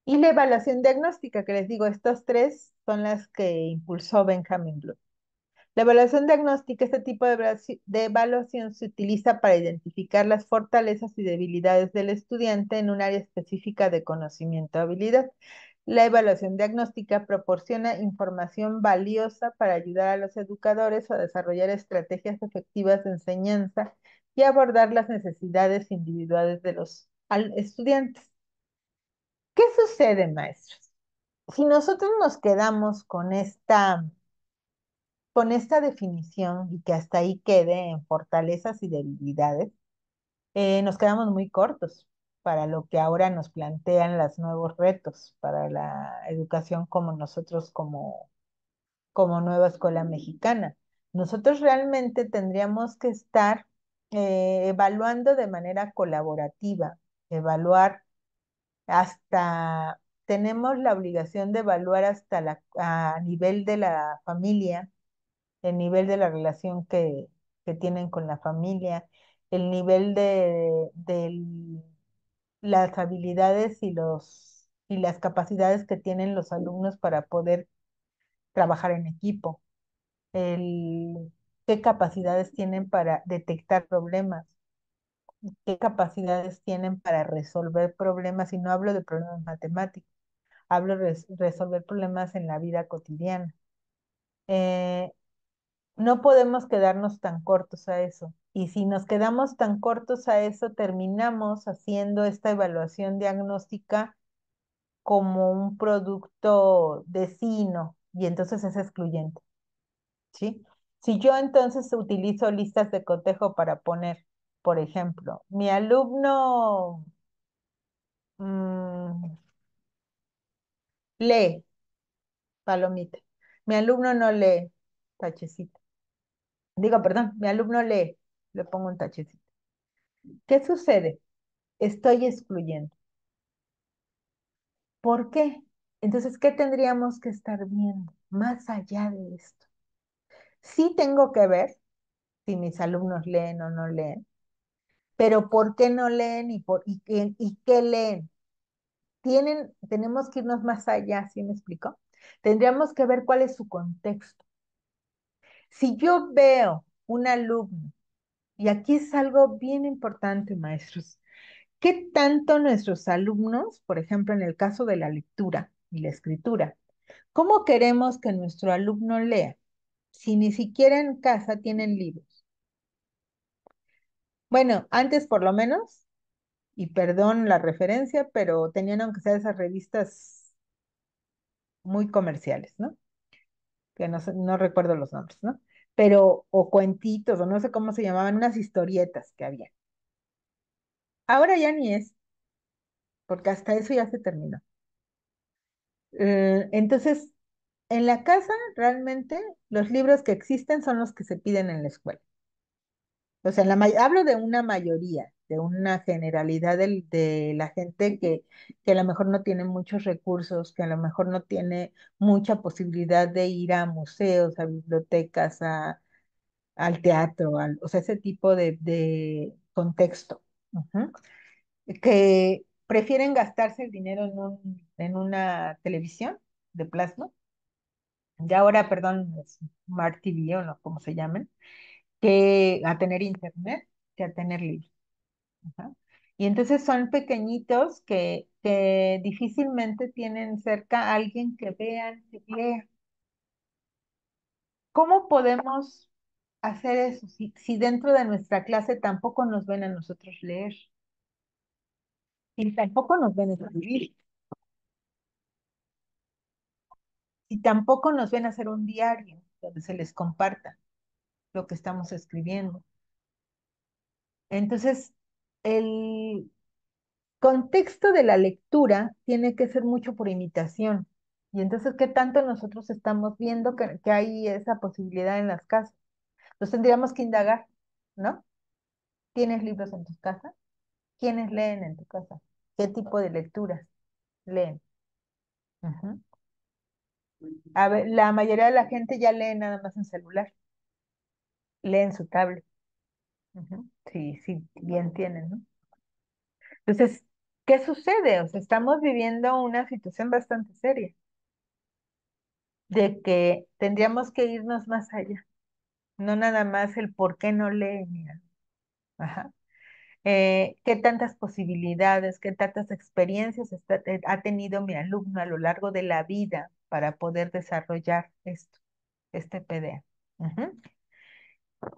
Y la evaluación diagnóstica, que les digo, estos tres son las que impulsó Benjamin Bloom. La evaluación diagnóstica, este tipo de evaluación se utiliza para identificar las fortalezas y debilidades del estudiante en un área específica de conocimiento o habilidad. La evaluación diagnóstica proporciona información valiosa para ayudar a los educadores a desarrollar estrategias efectivas de enseñanza y abordar las necesidades individuales de los estudiantes. ¿Qué sucede, maestros? Si nosotros nos quedamos con esta definición y que hasta ahí quede en fortalezas y debilidades, nos quedamos muy cortos para lo que ahora nos plantean los nuevos retos para la educación como nosotros como nueva escuela mexicana. Nosotros realmente tendríamos que estar evaluando de manera colaborativa, evaluar tenemos la obligación de evaluar hasta a nivel de la familia, el nivel de la relación que tienen con la familia, el nivel de las habilidades y las capacidades que tienen los alumnos para poder trabajar en equipo, qué capacidades tienen para detectar problemas, qué capacidades tienen para resolver problemas, y no hablo de problemas matemáticos, hablo de resolver problemas en la vida cotidiana. Eh, No podemos quedarnos tan cortos a eso. Y si nos quedamos tan cortos a eso, terminamos haciendo esta evaluación diagnóstica como un producto de sí y no, y entonces es excluyente, ¿sí? Si yo entonces utilizo listas de cotejo para poner, por ejemplo, mi alumno mm, lee, palomita, mi alumno no lee, tachecito. Digo, perdón, mi alumno lee, le pongo un tachecito. ¿Qué sucede? Estoy excluyendo. ¿Por qué? Entonces, ¿qué tendríamos que estar viendo más allá de esto? Sí tengo que ver si mis alumnos leen o no leen, pero ¿por qué no leen y qué leen? Tenemos que irnos más allá, ¿sí me explico? Tendríamos que ver cuál es su contexto. Si yo veo un alumno, y aquí es algo bien importante, maestros, ¿qué tanto nuestros alumnos, por ejemplo, en el caso de la lectura y la escritura, cómo queremos que nuestro alumno lea si ni siquiera en casa tienen libros? Bueno, antes por lo menos, y perdón la referencia, pero tenían aunque sea esas revistas muy comerciales, ¿no? Que no recuerdo los nombres, ¿no? Pero, o cuentitos, o no sé cómo se llamaban, unas historietas que había. Ahora ya ni es, porque hasta eso ya se terminó. Entonces, en la casa, realmente, los libros que existen son los que se piden en la escuela. O sea, hablo de una mayoría, de una generalidad de la gente que a lo mejor no tiene muchos recursos, que a lo mejor no tiene mucha posibilidad de ir a museos, a bibliotecas, al teatro, o sea, ese tipo de contexto. Ujú. Que prefieren gastarse el dinero en una televisión de plasma, y ahora, perdón, Smart TV o no, como se llamen, que a tener internet, que a tener libros. Ajá. Y entonces son pequeñitos que difícilmente tienen cerca a alguien que vean, que lea. ¿Cómo podemos hacer eso si dentro de nuestra clase tampoco nos ven a nosotros leer y tampoco nos ven escribir y tampoco nos ven hacer un diario donde se les comparta lo que estamos escribiendo? Entonces, el contexto de la lectura tiene que ser mucho por imitación. Y entonces, ¿qué tanto nosotros estamos viendo que hay esa posibilidad en las casas? Entonces tendríamos que indagar, ¿no? ¿Tienes libros en tu casa? ¿Quiénes leen en tu casa? ¿Qué tipo de lecturas leen? Ujú. A ver, la mayoría de la gente ya lee nada más en celular, lee en su tablet. Ujú. Sí, sí, bien tienen, ¿no? Entonces, ¿qué sucede? O sea, estamos viviendo una situación bastante seria de que tendríamos que irnos más allá, no nada más el por qué no lee, mira. Ajá. Qué tantas posibilidades, qué tantas experiencias ha tenido mi alumno a lo largo de la vida para poder desarrollar esto, este PDA. Ujú.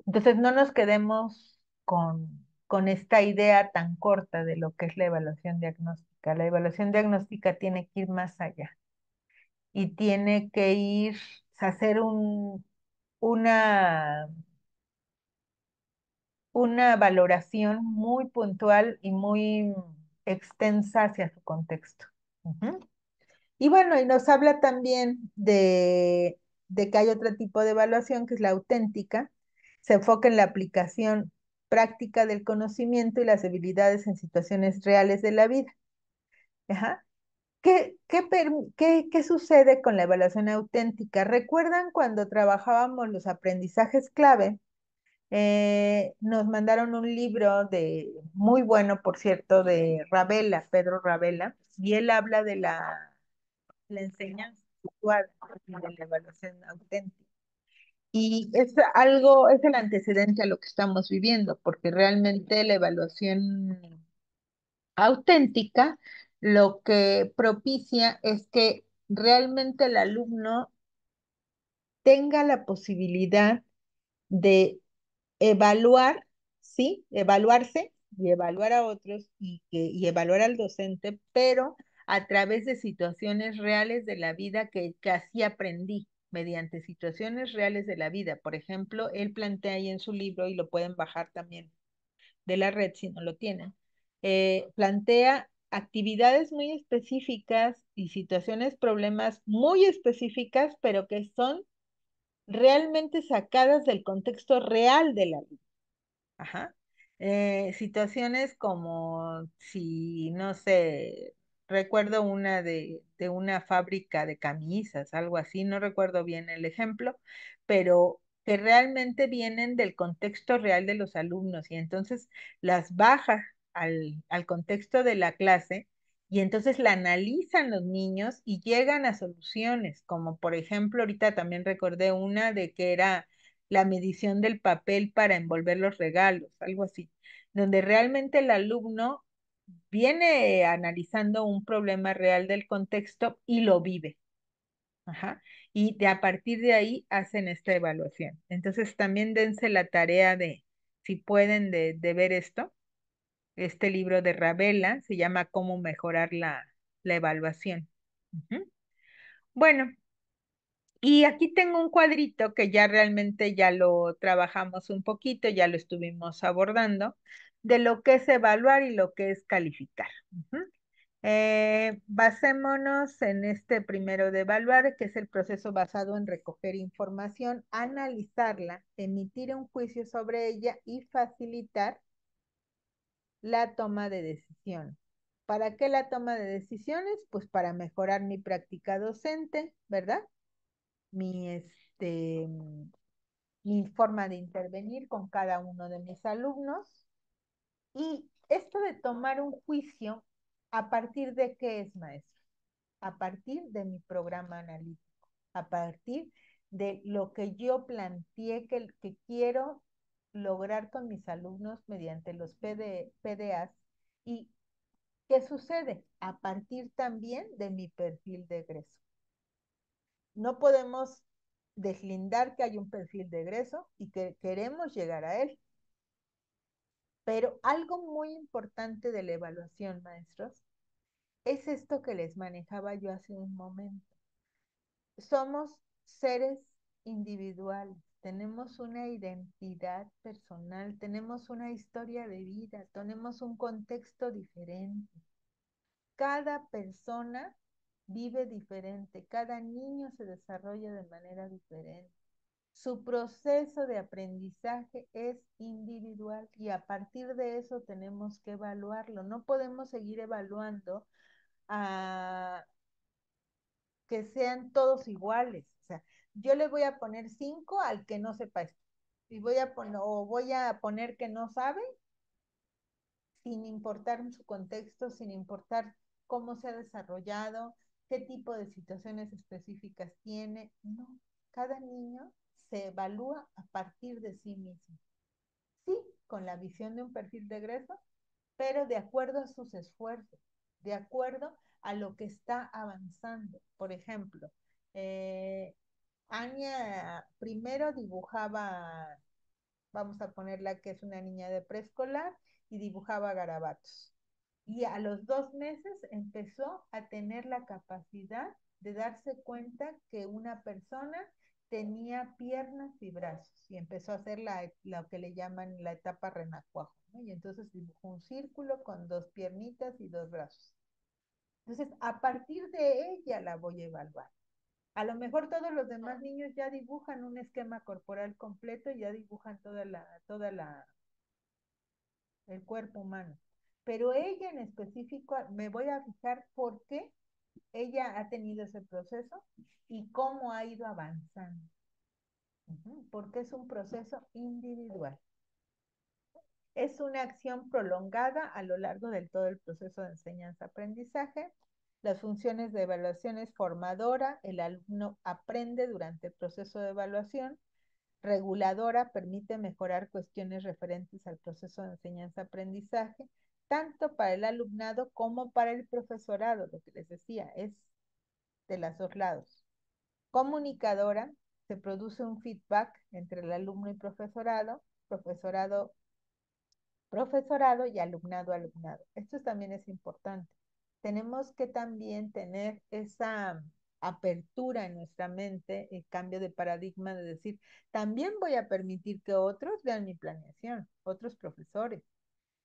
Entonces, no nos quedemos con esta idea tan corta de lo que es la evaluación diagnóstica. La evaluación diagnóstica tiene que ir más allá y tiene que ir a hacer una una valoración muy puntual y muy extensa hacia su contexto. Ujú. Y bueno, y nos habla también de que hay otro tipo de evaluación, que es la auténtica. Se enfoca en la aplicación práctica del conocimiento y las habilidades en situaciones reales de la vida. Ajá. ¿Qué sucede con la evaluación auténtica? ¿Recuerdan cuando trabajábamos los aprendizajes clave? Nos mandaron un libro muy bueno, por cierto, de Ravela, Pedro Ravela, y él habla de la enseñanza situada y de la evaluación auténtica. Y es algo, es el antecedente a lo que estamos viviendo, porque realmente la evaluación auténtica lo que propicia es que realmente el alumno tenga la posibilidad de evaluar, ¿sí? Evaluarse y evaluar a otros y evaluar al docente, pero a través de situaciones reales de la vida que así aprendí, mediante situaciones reales de la vida. Por ejemplo, él plantea ahí en su libro, y lo pueden bajar también de la red si no lo tienen, plantea actividades muy específicas y situaciones, problemas muy específicas, pero que son realmente sacadas del contexto real de la vida. Ajá. Situaciones como si, no sé, recuerdo una de una fábrica de camisas, algo así, no recuerdo bien el ejemplo, pero que realmente vienen del contexto real de los alumnos y entonces las baja al contexto de la clase y entonces la analizan los niños y llegan a soluciones, como por ejemplo, ahorita también recordé una de que era la medición del papel para envolver los regalos, algo así, donde realmente el alumno viene analizando un problema real del contexto y lo vive. Ajá. Y a partir de ahí hacen esta evaluación. Entonces también dense la tarea de, si pueden, de ver esto. Este libro de Ravela se llama Cómo mejorar la evaluación. Ujú. Bueno, y aquí tengo un cuadrito que ya realmente ya lo trabajamos un poquito, ya lo estuvimos abordando, de lo que es evaluar y lo que es calificar. Ujú. Basémonos en este primero de evaluar, que es el proceso basado en recoger información, analizarla, emitir un juicio sobre ella y facilitar la toma de decisiones. ¿Para qué la toma de decisiones? Pues para mejorar mi práctica docente, ¿verdad? Mi, mi forma de intervenir con cada uno de mis alumnos. Y esto de tomar un juicio, ¿a partir de qué es, maestro? a partir de mi programa analítico, a partir de lo que yo planteé que quiero lograr con mis alumnos mediante los PDAs. ¿Y qué sucede? A partir también de mi perfil de egreso. No podemos deslindar que hay un perfil de egreso y que queremos llegar a él. Pero algo muy importante de la evaluación, maestros, es esto que les manejaba yo hace un momento. Somos seres individuales, tenemos una identidad personal, tenemos una historia de vida, tenemos un contexto diferente. Cada persona vive diferente, cada niño se desarrolla de manera diferente. Su proceso de aprendizaje es individual y a partir de eso tenemos que evaluarlo. No podemos seguir evaluando a que sean todos iguales. O sea, yo le voy a poner 5 al que no sepa esto. Y voy a poner que no sabe sin importar su contexto, sin importar cómo se ha desarrollado, qué tipo de situaciones específicas tiene. No, cada niño se evalúa a partir de sí mismo. Sí, con la visión de un perfil de egreso, pero de acuerdo a sus esfuerzos, de acuerdo a lo que está avanzando. Por ejemplo, eh, Anya primero dibujaba, vamos a ponerla que es una niña de preescolar, y dibujaba garabatos. Y a los 2 meses empezó a tener la capacidad de darse cuenta que una persona tenía piernas y brazos y empezó a hacer lo que le llaman la etapa renacuajo, ¿no? Y entonces dibujó un círculo con 2 piernitas y 2 brazos. Entonces, a partir de ella la voy a evaluar. A lo mejor todos los demás niños ya dibujan un esquema corporal completo y ya dibujan el cuerpo humano. Pero ella en específico me voy a fijar por qué ella ha tenido ese proceso y cómo ha ido avanzando. Porque es un proceso individual. Es una acción prolongada a lo largo del todo el proceso de enseñanza-aprendizaje. Las funciones de evaluación es formadora, el alumno aprende durante el proceso de evaluación, reguladora, permite mejorar cuestiones referentes al proceso de enseñanza-aprendizaje, tanto para el alumnado como para el profesorado, lo que les decía, es de los dos lados. Comunicadora, se produce un feedback entre el alumno y profesorado, profesorado y alumnado. Esto también es importante. Tenemos que también tener esa apertura en nuestra mente, el cambio de paradigma de decir, también voy a permitir que otros vean mi planeación, otros profesores,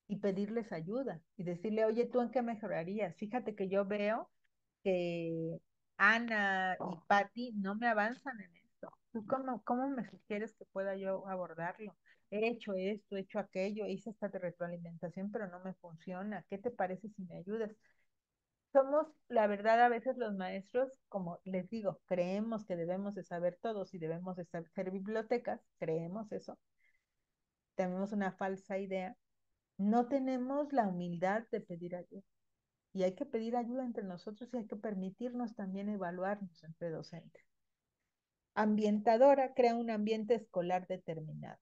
y pedirles ayuda y decirle, oye, ¿tú en qué mejorarías? Fíjate que yo veo que Ana y Patti no me avanzan en esto. ¿Tú cómo me sugieres que pueda yo abordarlo? He hecho esto, he hecho aquello, hice esta de retroalimentación, pero no me funciona. ¿Qué te parece si me ayudas? Somos, la verdad, a veces los maestros, como les digo, creemos que debemos de saber todos y debemos de ser bibliotecas, creemos eso, tenemos una falsa idea, no tenemos la humildad de pedir ayuda. Y hay que pedir ayuda entre nosotros y hay que permitirnos también evaluarnos entre docentes. Ambientadora crea un ambiente escolar determinado.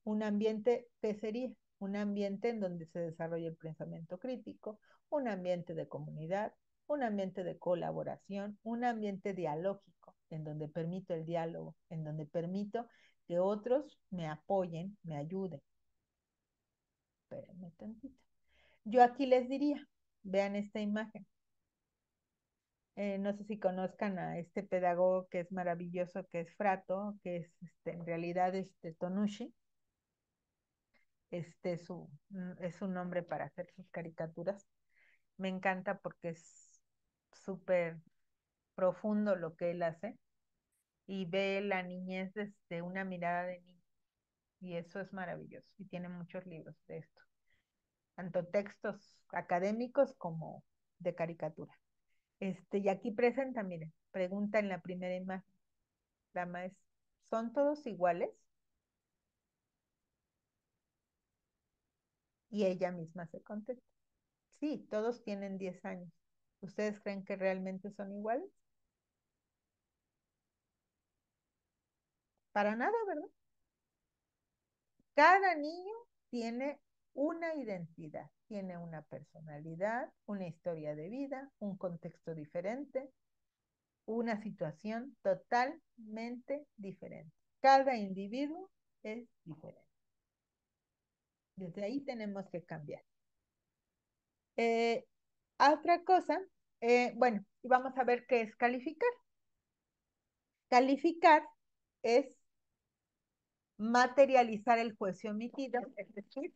Un ambiente, ¿qué sería? Un ambiente en donde se desarrolla el pensamiento crítico, un ambiente de comunidad, un ambiente de colaboración, un ambiente dialógico, en donde permito el diálogo, en donde permito que otros me apoyen, me ayuden. Espérenme tantito. Yo aquí les diría, vean esta imagen. No sé si conozcan a este pedagogo que es maravilloso, que es Frato, que es en realidad Tonushi. Es un nombre para hacer sus caricaturas. Me encanta porque es súper profundo lo que él hace y ve la niñez desde una mirada de niño. Y eso es maravilloso. Y tiene muchos libros de esto, tanto textos académicos como de caricatura. Y aquí presenta, miren, pregunta en la primera imagen. La maestra, ¿son todos iguales? Y ella misma se contesta, sí, todos tienen 10 años. ¿Ustedes creen que realmente son iguales? Para nada, ¿verdad? Cada niño tiene una identidad, tiene una personalidad, una historia de vida, un contexto diferente, una situación totalmente diferente. Cada individuo es diferente. Desde ahí tenemos que cambiar. Eh, Otra cosa, bueno, y vamos a ver qué es calificar. Calificar es materializar el juicio emitido, es decir,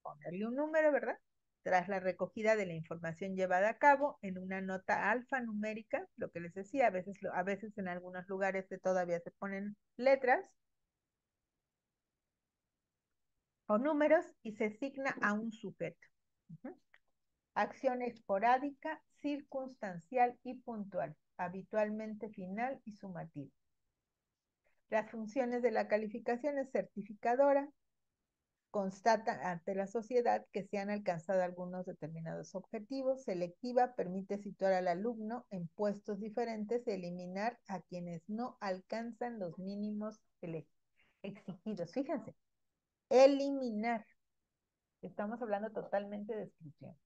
ponerle un número, ¿verdad? Tras la recogida de la información llevada a cabo en una nota alfanumérica, lo que les decía, a veces en algunos lugares todavía se ponen letras o números y se asigna a un sujeto. Uh -huh. Acción esporádica, circunstancial y puntual, habitualmente final y sumativa. Las funciones de la calificación es certificadora, constata ante la sociedad que se han alcanzado algunos determinados objetivos, selectiva, permite situar al alumno en puestos diferentes y eliminar a quienes no alcanzan los mínimos exigidos. Fíjense, eliminar. Estamos hablando totalmente de exclusión.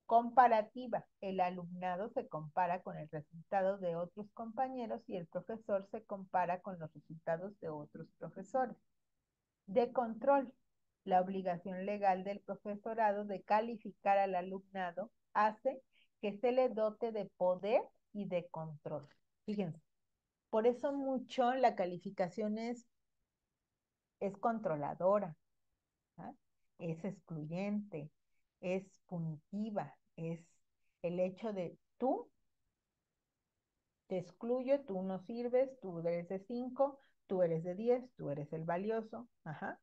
Comparativa. El alumnado se compara con el resultado de otros compañeros y el profesor se compara con los resultados de otros profesores. De control. La obligación legal del profesorado de calificar al alumnado hace que se le dote de poder y de control. Fíjense, por eso mucho la calificación es controladora, ¿ah? Es excluyente, es punitiva, es el hecho de tú te excluyo, tú no sirves, tú eres de 5, tú eres de 10, tú eres el valioso, ajá.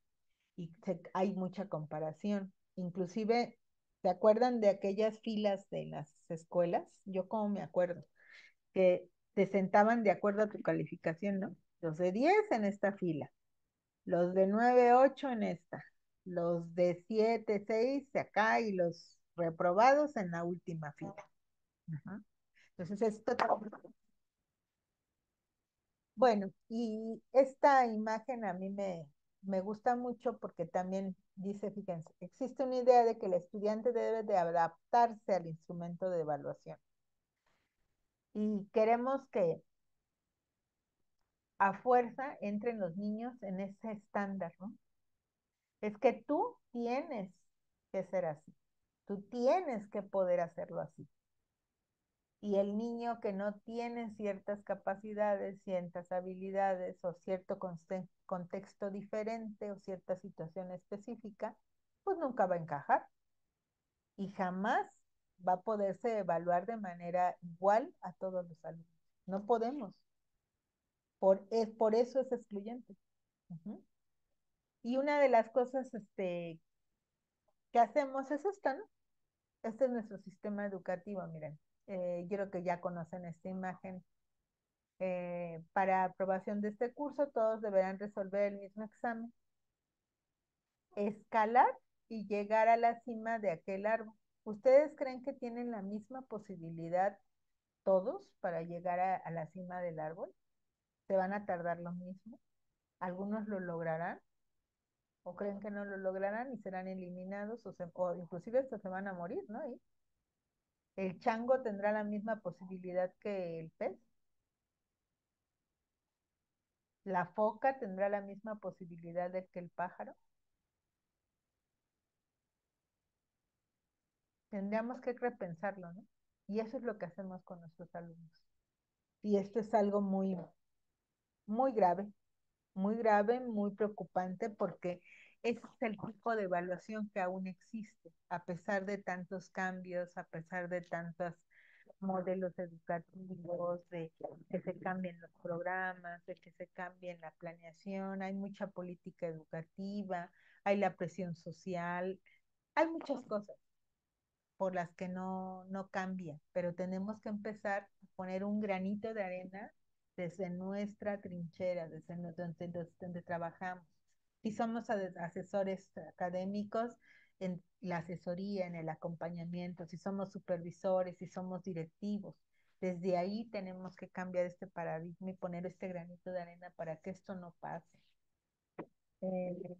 Y hay mucha comparación. Inclusive, ¿se acuerdan de aquellas filas de las escuelas? Yo como me acuerdo, que te sentaban de acuerdo a tu calificación, ¿no? Los de 10 en esta fila, los de 9 8 en esta, los de 7 6 acá y los reprobados en la última fila. Ajá. Entonces, esto bueno, y esta imagen a mí me gusta mucho porque también dice, fíjense, existe una idea de que el estudiante debe de adaptarse al instrumento de evaluación. Y queremos que a fuerza entren los niños en ese estándar, ¿no? Es que tú tienes que ser así, tú tienes que poder hacerlo así. Y el niño que no tiene ciertas capacidades, ciertas habilidades o cierto contexto diferente o cierta situación específica, pues nunca va a encajar y jamás va a poderse evaluar de manera igual a todos los alumnos. No podemos. Por eso es excluyente. Uh -huh. Y una de las cosas que hacemos es esta, ¿no? Este es nuestro sistema educativo, miren. Yo creo que ya conocen esta imagen. Para aprobación de este curso, todos deberán resolver el mismo examen, escalar y llegar a la cima de aquel árbol. ¿Ustedes creen que tienen la misma posibilidad todos para llegar a la cima del árbol? ¿Se van a tardar lo mismo? ¿Algunos lo lograrán? ¿O creen que no lo lograrán y serán eliminados o inclusive hasta se van a morir, ¿no? ¿Y el chango tendrá la misma posibilidad que el pez? ¿La foca tendrá la misma posibilidad de que el pájaro? Tendríamos que repensarlo, ¿no? Y eso es lo que hacemos con nuestros alumnos. Y esto es algo muy muy grave, muy preocupante, porque ese es el tipo de evaluación que aún existe, a pesar de tantos cambios, a pesar de tantos modelos educativos, de que se cambien los programas, de que se cambie la planeación, hay mucha política educativa, hay la presión social, hay muchas cosas por las que no cambia, pero tenemos que empezar a poner un granito de arena desde nuestra trinchera, desde donde trabajamos. Si somos asesores académicos, en la asesoría, en el acompañamiento, si somos supervisores, si somos directivos. Desde ahí tenemos que cambiar este paradigma y poner este granito de arena para que esto no pase. Eh,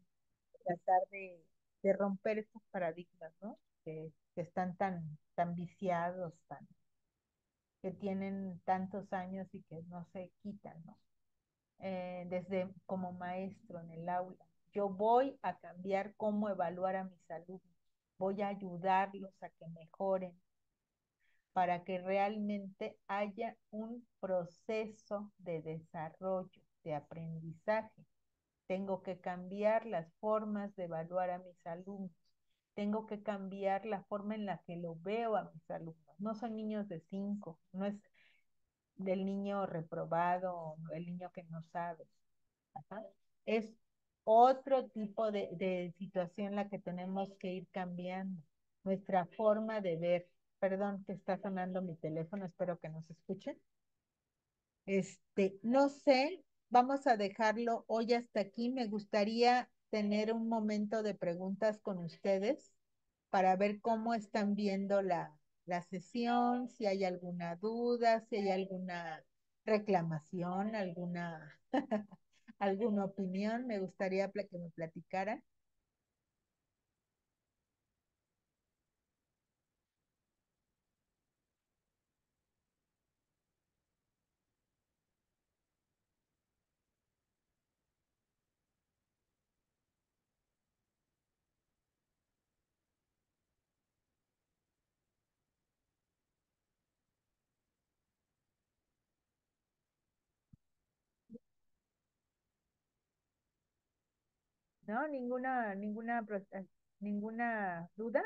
Tratar de romper estos paradigmas, ¿no? Que están tan viciados, que tienen tantos años y que no se quitan, ¿no? Desde como maestro en el aula. Yo voy a cambiar cómo evaluar a mis alumnos, voy a ayudarlos a que mejoren para que realmente haya un proceso de desarrollo, de aprendizaje. Tengo que cambiar las formas de evaluar a mis alumnos. Tengo que cambiar la forma en la que lo veo a mis alumnos. No son niños de 5, no es del niño reprobado, el niño que no sabe. Ajá. Es otro tipo de situación la que tenemos que ir cambiando. Nuestra forma de ver. Perdón que está sonando mi teléfono, espero que nos escuchen. No sé, vamos a dejarlo hoy hasta aquí. Me gustaría tener un momento de preguntas con ustedes para ver cómo están viendo la sesión, si hay alguna duda, si hay alguna reclamación, alguna opinión. Me gustaría que me platicaran. ¿No? Ninguna duda.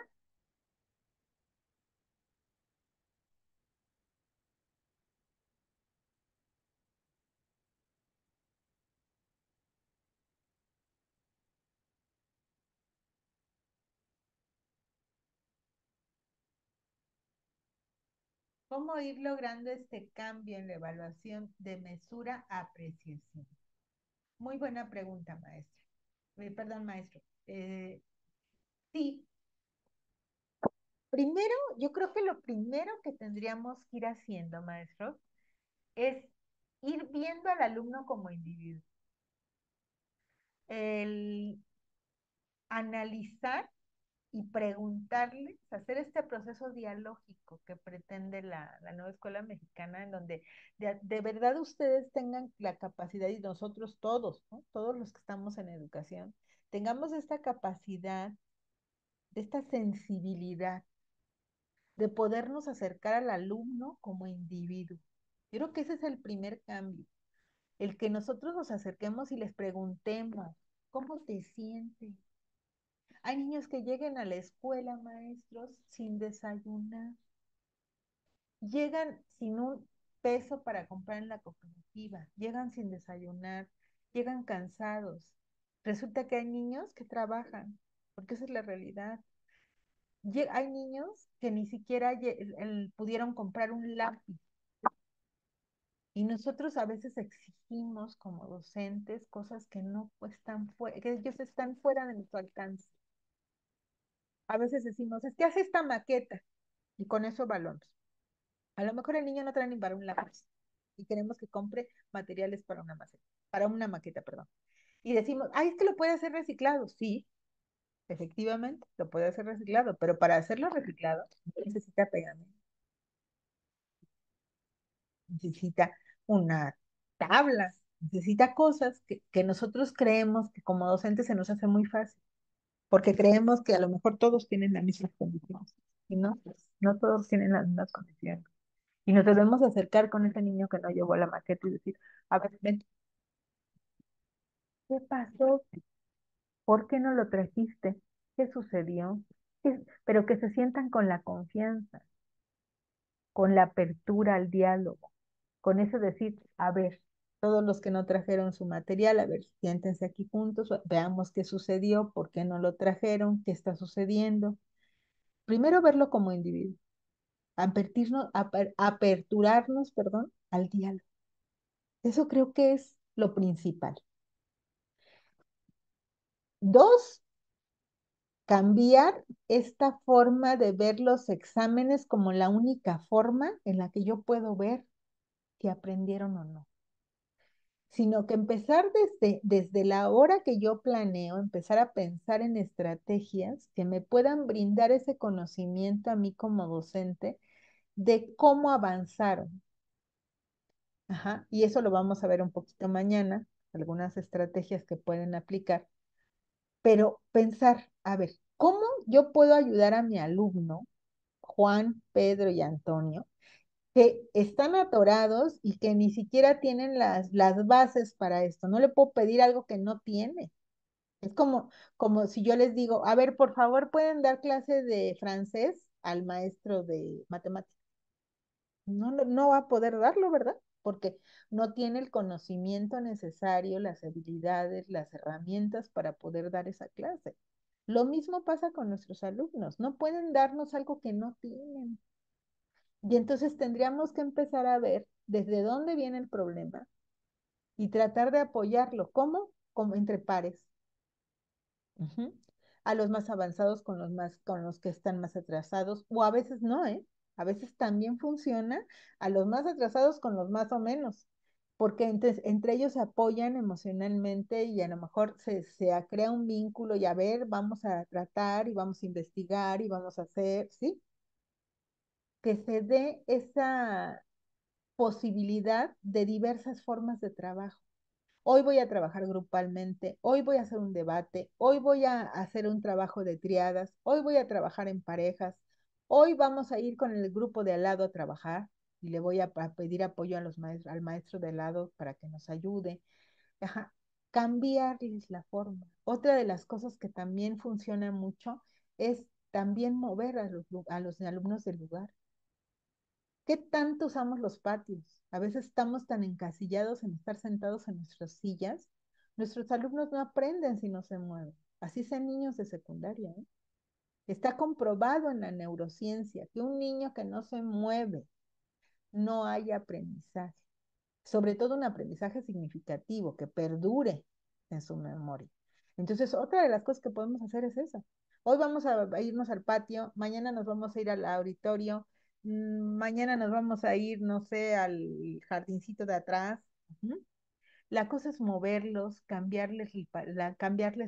¿Cómo ir logrando este cambio en la evaluación de mesura a apreciación? Muy buena pregunta, maestra. Perdón, maestro. Sí, primero, yo creo que lo primero que tendríamos que ir haciendo, maestro, es ir viendo al alumno como individuo. El analizar y preguntarles, hacer este proceso dialógico que pretende la nueva escuela mexicana, en donde de verdad ustedes tengan la capacidad, y nosotros todos, ¿no? Todos los que estamos en educación, tengamos esta capacidad, esta sensibilidad de podernos acercar al alumno como individuo. Yo creo que ese es el primer cambio, el que nosotros nos acerquemos y les preguntemos, ¿cómo te sientes? Hay niños que lleguen a la escuela, maestros, sin desayunar, llegan sin un peso para comprar en la cooperativa, llegan sin desayunar, llegan cansados. Resulta que hay niños que trabajan, porque esa es la realidad. Hay niños que ni siquiera pudieron comprar un lápiz. Y nosotros a veces exigimos como docentes cosas que no pues, están fuera, que ellos están fuera de nuestro alcance. A veces decimos, es que hace esta maqueta y con eso evaluamos. A lo mejor el niño no trae ni para un lápiz y queremos que compre materiales para una maqueta, perdón. Y decimos, ay, es que lo puede hacer reciclado. Sí, efectivamente, lo puede hacer reciclado, pero para hacerlo reciclado necesita pegamento, necesita una tabla, necesita cosas que nosotros creemos que como docentes se nos hace muy fácil, porque creemos que a lo mejor todos tienen las mismas condiciones. Y no, no todos tienen las mismas condiciones. Y nos debemos acercar con ese niño que no llevó la maqueta y decir, a ver, ven, ¿qué pasó? ¿Por qué no lo trajiste? ¿Qué sucedió? Pero que se sientan con la confianza, con la apertura al diálogo, con eso decir, a ver, todos los que no trajeron su material, a ver, siéntense aquí juntos, veamos qué sucedió, por qué no lo trajeron, qué está sucediendo. Primero verlo como individuo, aperturarnos, perdón, al diálogo. Eso creo que es lo principal. Dos, cambiar esta forma de ver los exámenes como la única forma en la que yo puedo ver si aprendieron o no, sino que empezar desde la hora que yo planeo, empezar a pensar en estrategias que me puedan brindar ese conocimiento a mí como docente de cómo avanzaron. Ajá, y eso lo vamos a ver un poquito mañana, algunas estrategias que pueden aplicar, pero pensar, a ver, ¿cómo yo puedo ayudar a mi alumno, Juan, Pedro y Antonio, que están atorados y que ni siquiera tienen las bases para esto? No le puedo pedir algo que no tiene. Es como si yo les digo, a ver, por favor, ¿pueden dar clase de francés al maestro de matemáticas? No, no va a poder darlo, ¿verdad? Porque no tiene el conocimiento necesario, las habilidades, las herramientas para poder dar esa clase. Lo mismo pasa con nuestros alumnos, no pueden darnos algo que no tienen. Y entonces tendríamos que empezar a ver desde dónde viene el problema y tratar de apoyarlo. ¿Cómo? Como entre pares. Ujú. A los más avanzados con los que están más atrasados, o a veces no, ¿eh? A veces también funciona a los más atrasados con los más o menos, porque entre ellos se apoyan emocionalmente y a lo mejor se crea un vínculo y a ver, vamos a tratar y vamos a investigar y vamos a hacer, ¿sí? Que se dé esa posibilidad de diversas formas de trabajo. Hoy voy a trabajar grupalmente, hoy voy a hacer un debate, hoy voy a hacer un trabajo de triadas, hoy voy a trabajar en parejas, hoy vamos a ir con el grupo de al lado a trabajar y le voy a pedir apoyo a al maestro de al lado para que nos ayude. Ajá. Cambiarles la forma. Otra de las cosas que también funciona mucho es también mover a los alumnos del lugar. ¿Qué tanto usamos los patios? A veces estamos tan encasillados en estar sentados en nuestras sillas. Nuestros alumnos no aprenden si no se mueven. Así sean niños de secundaria, ¿eh? Está comprobado en la neurociencia que un niño que no se mueve no hay aprendizaje, sobre todo un aprendizaje significativo que perdure en su memoria. Entonces, otra de las cosas que podemos hacer es esa. Hoy vamos a irnos al patio, mañana nos vamos a ir al auditorio, mañana nos vamos a ir, no sé, al jardincito de atrás. Uh-huh. La cosa es moverlos, cambiarles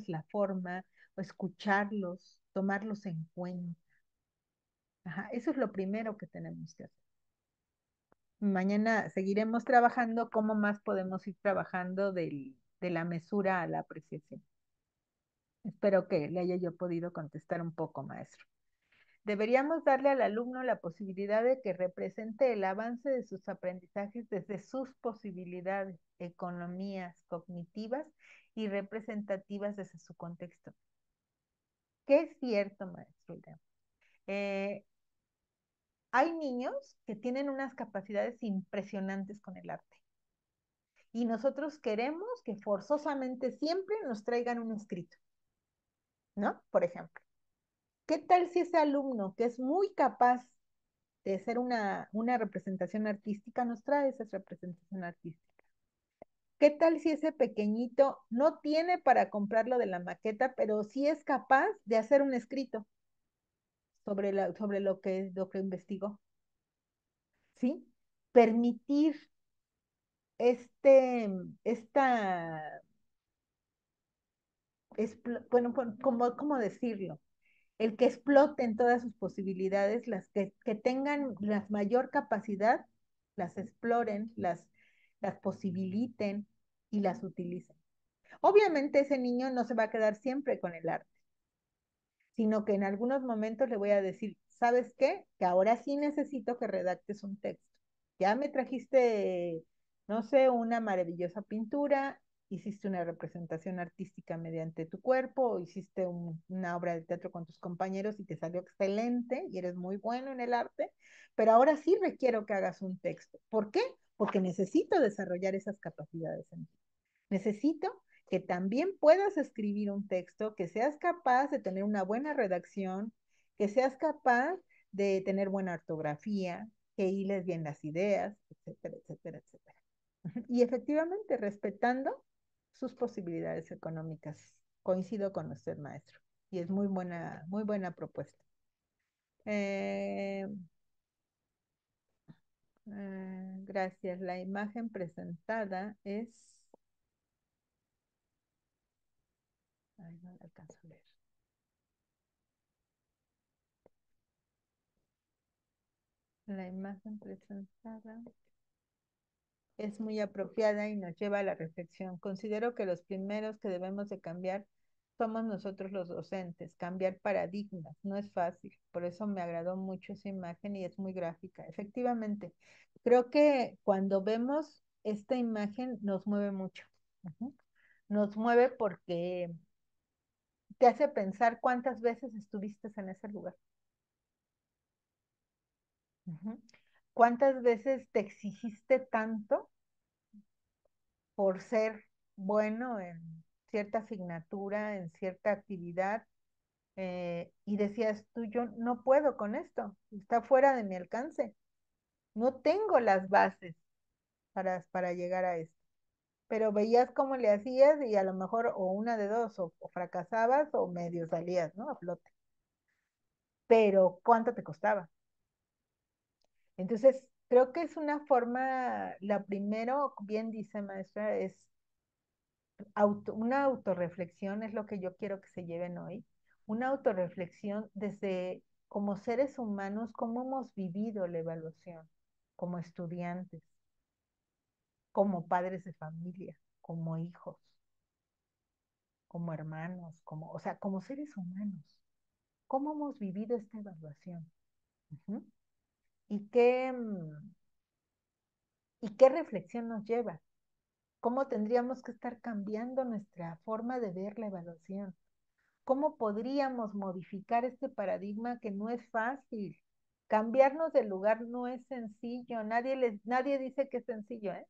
la forma, o escucharlos, tomarlos en cuenta. Ajá, eso es lo primero que tenemos que hacer. Mañana seguiremos trabajando cómo más podemos ir trabajando de la mesura a la apreciación. Espero que le haya yo podido contestar un poco, maestro. Deberíamos darle al alumno la posibilidad de que represente el avance de sus aprendizajes desde sus posibilidades, economías cognitivas y representativas desde su contexto. ¿Qué es cierto, maestro? Eh, Hay niños que tienen unas capacidades impresionantes con el arte. Y nosotros queremos que forzosamente siempre nos traigan un escrito, ¿no? Por ejemplo, ¿qué tal si ese alumno que es muy capaz de hacer una representación artística nos trae esa representación artística? ¿Qué tal si ese pequeñito no tiene para comprarlo de la maqueta, pero sí es capaz de hacer un escrito sobre lo que investigó? ¿Sí? Permitir este, esta, bueno, ¿cómo decirlo? El que exploten todas sus posibilidades, que tengan la mayor capacidad, las exploren, las posibiliten y las utilicen. Obviamente ese niño no se va a quedar siempre con el arte, sino que en algunos momentos le voy a decir, ¿sabes qué? Que ahora sí necesito que redactes un texto. Ya me trajiste, no sé, una maravillosa pintura, hiciste una representación artística mediante tu cuerpo, o hiciste una obra de teatro con tus compañeros y te salió excelente y eres muy bueno en el arte, pero ahora sí requiero que hagas un texto. ¿Por qué? Porque necesito desarrollar esas capacidades en ti. Necesito que también puedas escribir un texto, que seas capaz de tener una buena redacción, que seas capaz de tener buena ortografía, que hiles bien las ideas, etcétera, etcétera, etcétera. Y efectivamente, respetando sus posibilidades económicas. Coincido con usted, maestro. y es muy buena propuesta. Eh, Gracias. La imagen presentada es... Ay, no la alcanzo a leer. La imagen presentada es muy apropiada y nos lleva a la reflexión. Considero que los primeros que debemos de cambiar somos nosotros los docentes, cambiar paradigmas. No es fácil, por eso me agradó mucho esa imagen y es muy gráfica. Efectivamente, creo que cuando vemos esta imagen nos mueve mucho. Ujú. Nos mueve porque te hace pensar cuántas veces estuviste en ese lugar. Ujú. ¿Cuántas veces te exigiste tanto por ser bueno en cierta asignatura, en cierta actividad, y decías tú, yo no puedo con esto, está fuera de mi alcance, no tengo las bases para llegar a esto? Pero veías cómo le hacías y a lo mejor o una de dos, o fracasabas o medio salías, ¿no? A flote. Pero ¿cuánto te costaba? Entonces, creo que es una forma, la primero, bien dice maestra, es una autorreflexión, es lo que yo quiero que se lleven hoy, una autorreflexión desde como seres humanos, cómo hemos vivido la evaluación, como estudiantes, como padres de familia, como hijos, como hermanos, como, o sea, como seres humanos, cómo hemos vivido esta evaluación. Uh-huh. ¿Y y qué reflexión nos lleva? ¿Cómo tendríamos que estar cambiando nuestra forma de ver la evaluación? ¿Cómo podríamos modificar este paradigma que no es fácil? Cambiarnos de lugar no es sencillo. Nadie dice que es sencillo, ¿eh?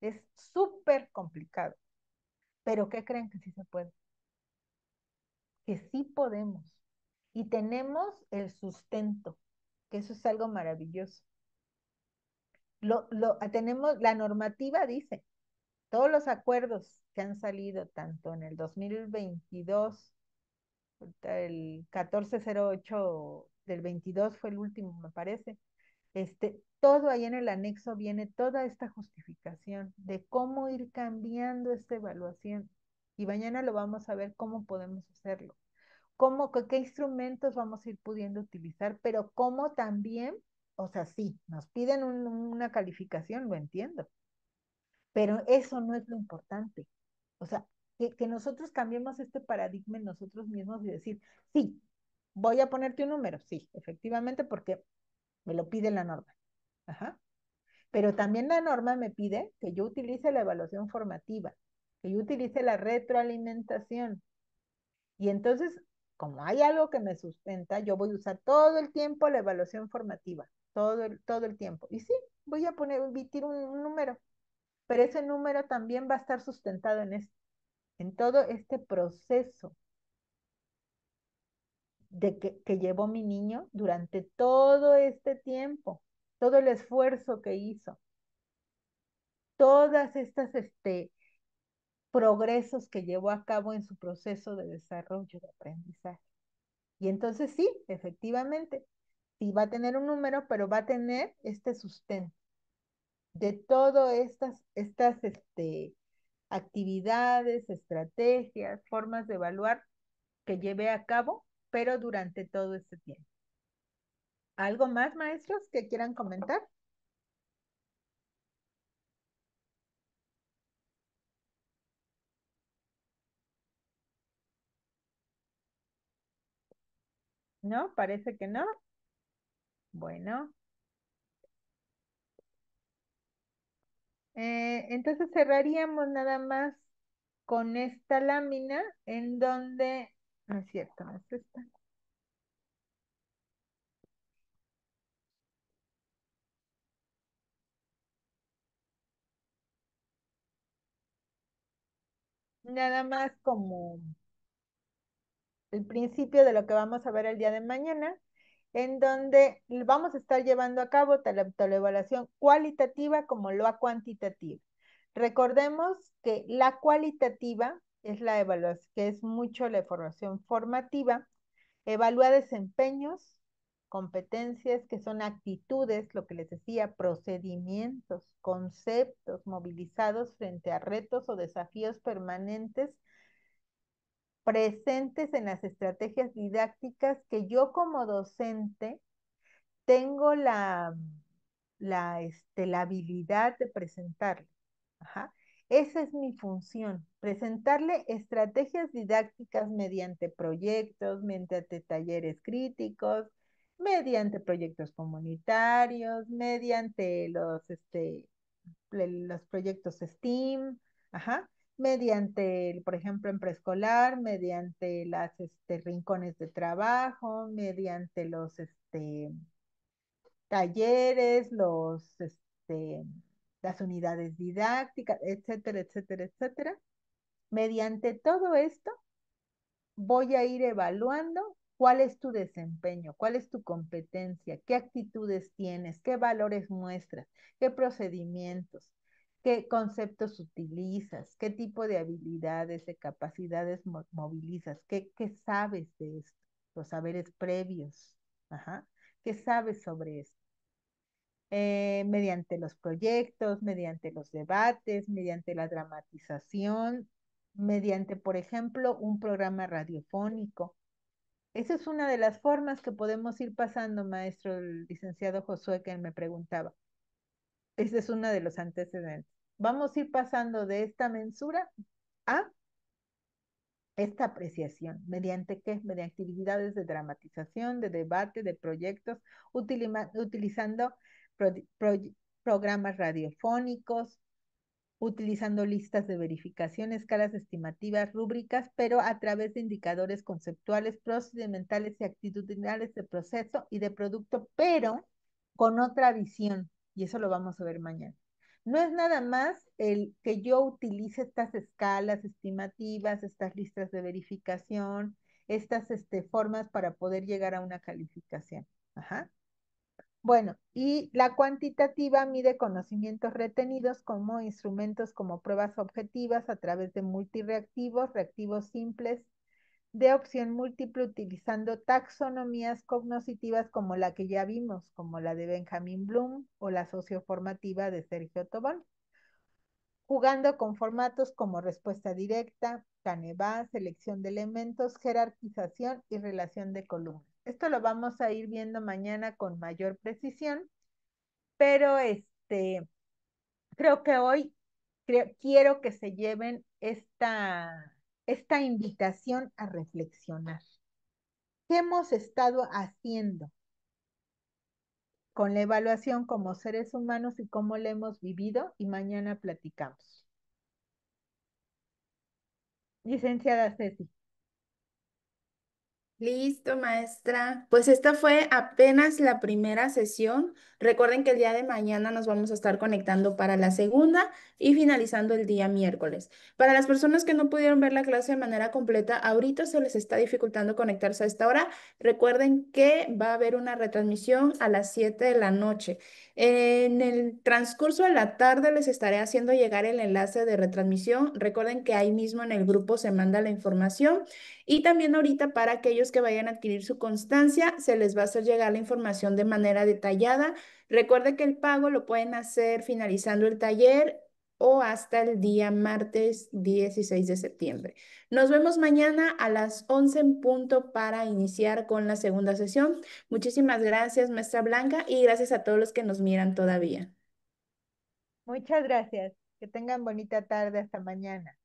Es súper complicado. Pero ¿qué creen que sí se puede? Que sí podemos. Y tenemos el sustento, que eso es algo maravilloso. Tenemos, la normativa dice, todos los acuerdos que han salido tanto en el 2022, el 1408 del 22 fue el último, me parece. Todo ahí en el anexo viene toda esta justificación de cómo ir cambiando esta evaluación. Y mañana lo vamos a ver cómo podemos hacerlo. Qué instrumentos vamos a ir pudiendo utilizar, pero cómo también, o sea, sí, nos piden una calificación, lo entiendo, pero eso no es lo importante. O sea, que nosotros cambiemos este paradigma en nosotros mismos y decir, sí, voy a ponerte un número, sí, efectivamente, porque me lo pide la norma. Ajá. Pero también la norma me pide que yo utilice la evaluación formativa, que yo utilice la retroalimentación. Y entonces, como hay algo que me sustenta, yo voy a usar todo el tiempo la evaluación formativa, todo el tiempo. Y sí, voy a emitir un número, pero ese número también va a estar sustentado en todo este proceso que llevó mi niño durante todo este tiempo, todo el esfuerzo que hizo, todas estas progresos que llevó a cabo en su proceso de desarrollo de aprendizaje. Y entonces sí, efectivamente, sí va a tener un número, pero va a tener este sustento de todas estas actividades, estrategias, formas de evaluar que lleve a cabo, pero durante todo este tiempo. ¿Algo más, maestros, que quieran comentar? ¿No? Parece que no. Bueno, entonces cerraríamos nada más con esta lámina en donde, no es cierto, no es esta. Nada más como el principio de lo que vamos a ver el día de mañana, en donde vamos a estar llevando a cabo tanto la evaluación cualitativa como la cuantitativa. Recordemos que la cualitativa es la evaluación, que es mucho la evaluación formativa. Evalúa desempeños, competencias, que son actitudes, lo que les decía, procedimientos, conceptos movilizados frente a retos o desafíos permanentes presentes en las estrategias didácticas que yo como docente tengo la habilidad de presentarle. Ajá. Esa es mi función, presentarle estrategias didácticas mediante proyectos, mediante talleres críticos, mediante proyectos comunitarios, mediante los proyectos STEAM, ajá, mediante, por ejemplo, en preescolar, mediante las rincones de trabajo, mediante los talleres, las unidades didácticas, etcétera, etcétera, etcétera. Mediante todo esto, voy a ir evaluando cuál es tu desempeño, cuál es tu competencia, qué actitudes tienes, qué valores muestras, qué procedimientos, qué conceptos utilizas, qué tipo de habilidades, de capacidades movilizas, qué sabes de esto, los saberes previos, ajá, qué sabes sobre esto. Mediante los proyectos, mediante los debates, mediante la dramatización, mediante, por ejemplo, un programa radiofónico. Esa es una de las formas que podemos ir pasando, maestro, el licenciado Josué, que me preguntaba. Ese es uno de los antecedentes. Vamos a ir pasando de esta mensura a esta apreciación. ¿Mediante qué? Mediante actividades de dramatización, de debate, de proyectos, utilizando pro, pro, programas radiofónicos, utilizando listas de verificación, escalas estimativas, rúbricas, pero a través de indicadores conceptuales, procedimentales y actitudinales de proceso y de producto, pero con otra visión, y eso lo vamos a ver mañana. No es nada más el que yo utilice estas escalas estimativas, estas listas de verificación, estas formas para poder llegar a una calificación. Ajá. Bueno, y la cuantitativa mide conocimientos retenidos como instrumentos como pruebas objetivas a través de multireactivos, reactivos simples, de opción múltiple utilizando taxonomías cognoscitivas como la que ya vimos, como la de Benjamin Bloom o la socioformativa de Sergio Tobón, jugando con formatos como respuesta directa, Canevas, selección de elementos, jerarquización y relación de columnas. Esto lo vamos a ir viendo mañana con mayor precisión, pero creo que hoy quiero que se lleven esta invitación a reflexionar. ¿Qué hemos estado haciendo con la evaluación como seres humanos y cómo la hemos vivido? Y mañana platicamos. Licenciada Ceci. Listo, maestra. Pues esta fue apenas la primera sesión. Recuerden que el día de mañana nos vamos a estar conectando para la segunda y finalizando el día miércoles. Para las personas que no pudieron ver la clase de manera completa, ahorita se les está dificultando conectarse a esta hora. Recuerden que va a haber una retransmisión a las 7 de la noche. En el transcurso de la tarde les estaré haciendo llegar el enlace de retransmisión. Recuerden que ahí mismo en el grupo se manda la información. Y también ahorita para aquellos que vayan a adquirir su constancia, se les va a hacer llegar la información de manera detallada. Recuerde que el pago lo pueden hacer finalizando el taller o hasta el día martes 16 de septiembre. Nos vemos mañana a las 11 en punto para iniciar con la segunda sesión. Muchísimas gracias, maestra Blanca, y gracias a todos los que nos miran todavía. Muchas gracias. Que tengan bonita tarde. Hasta mañana.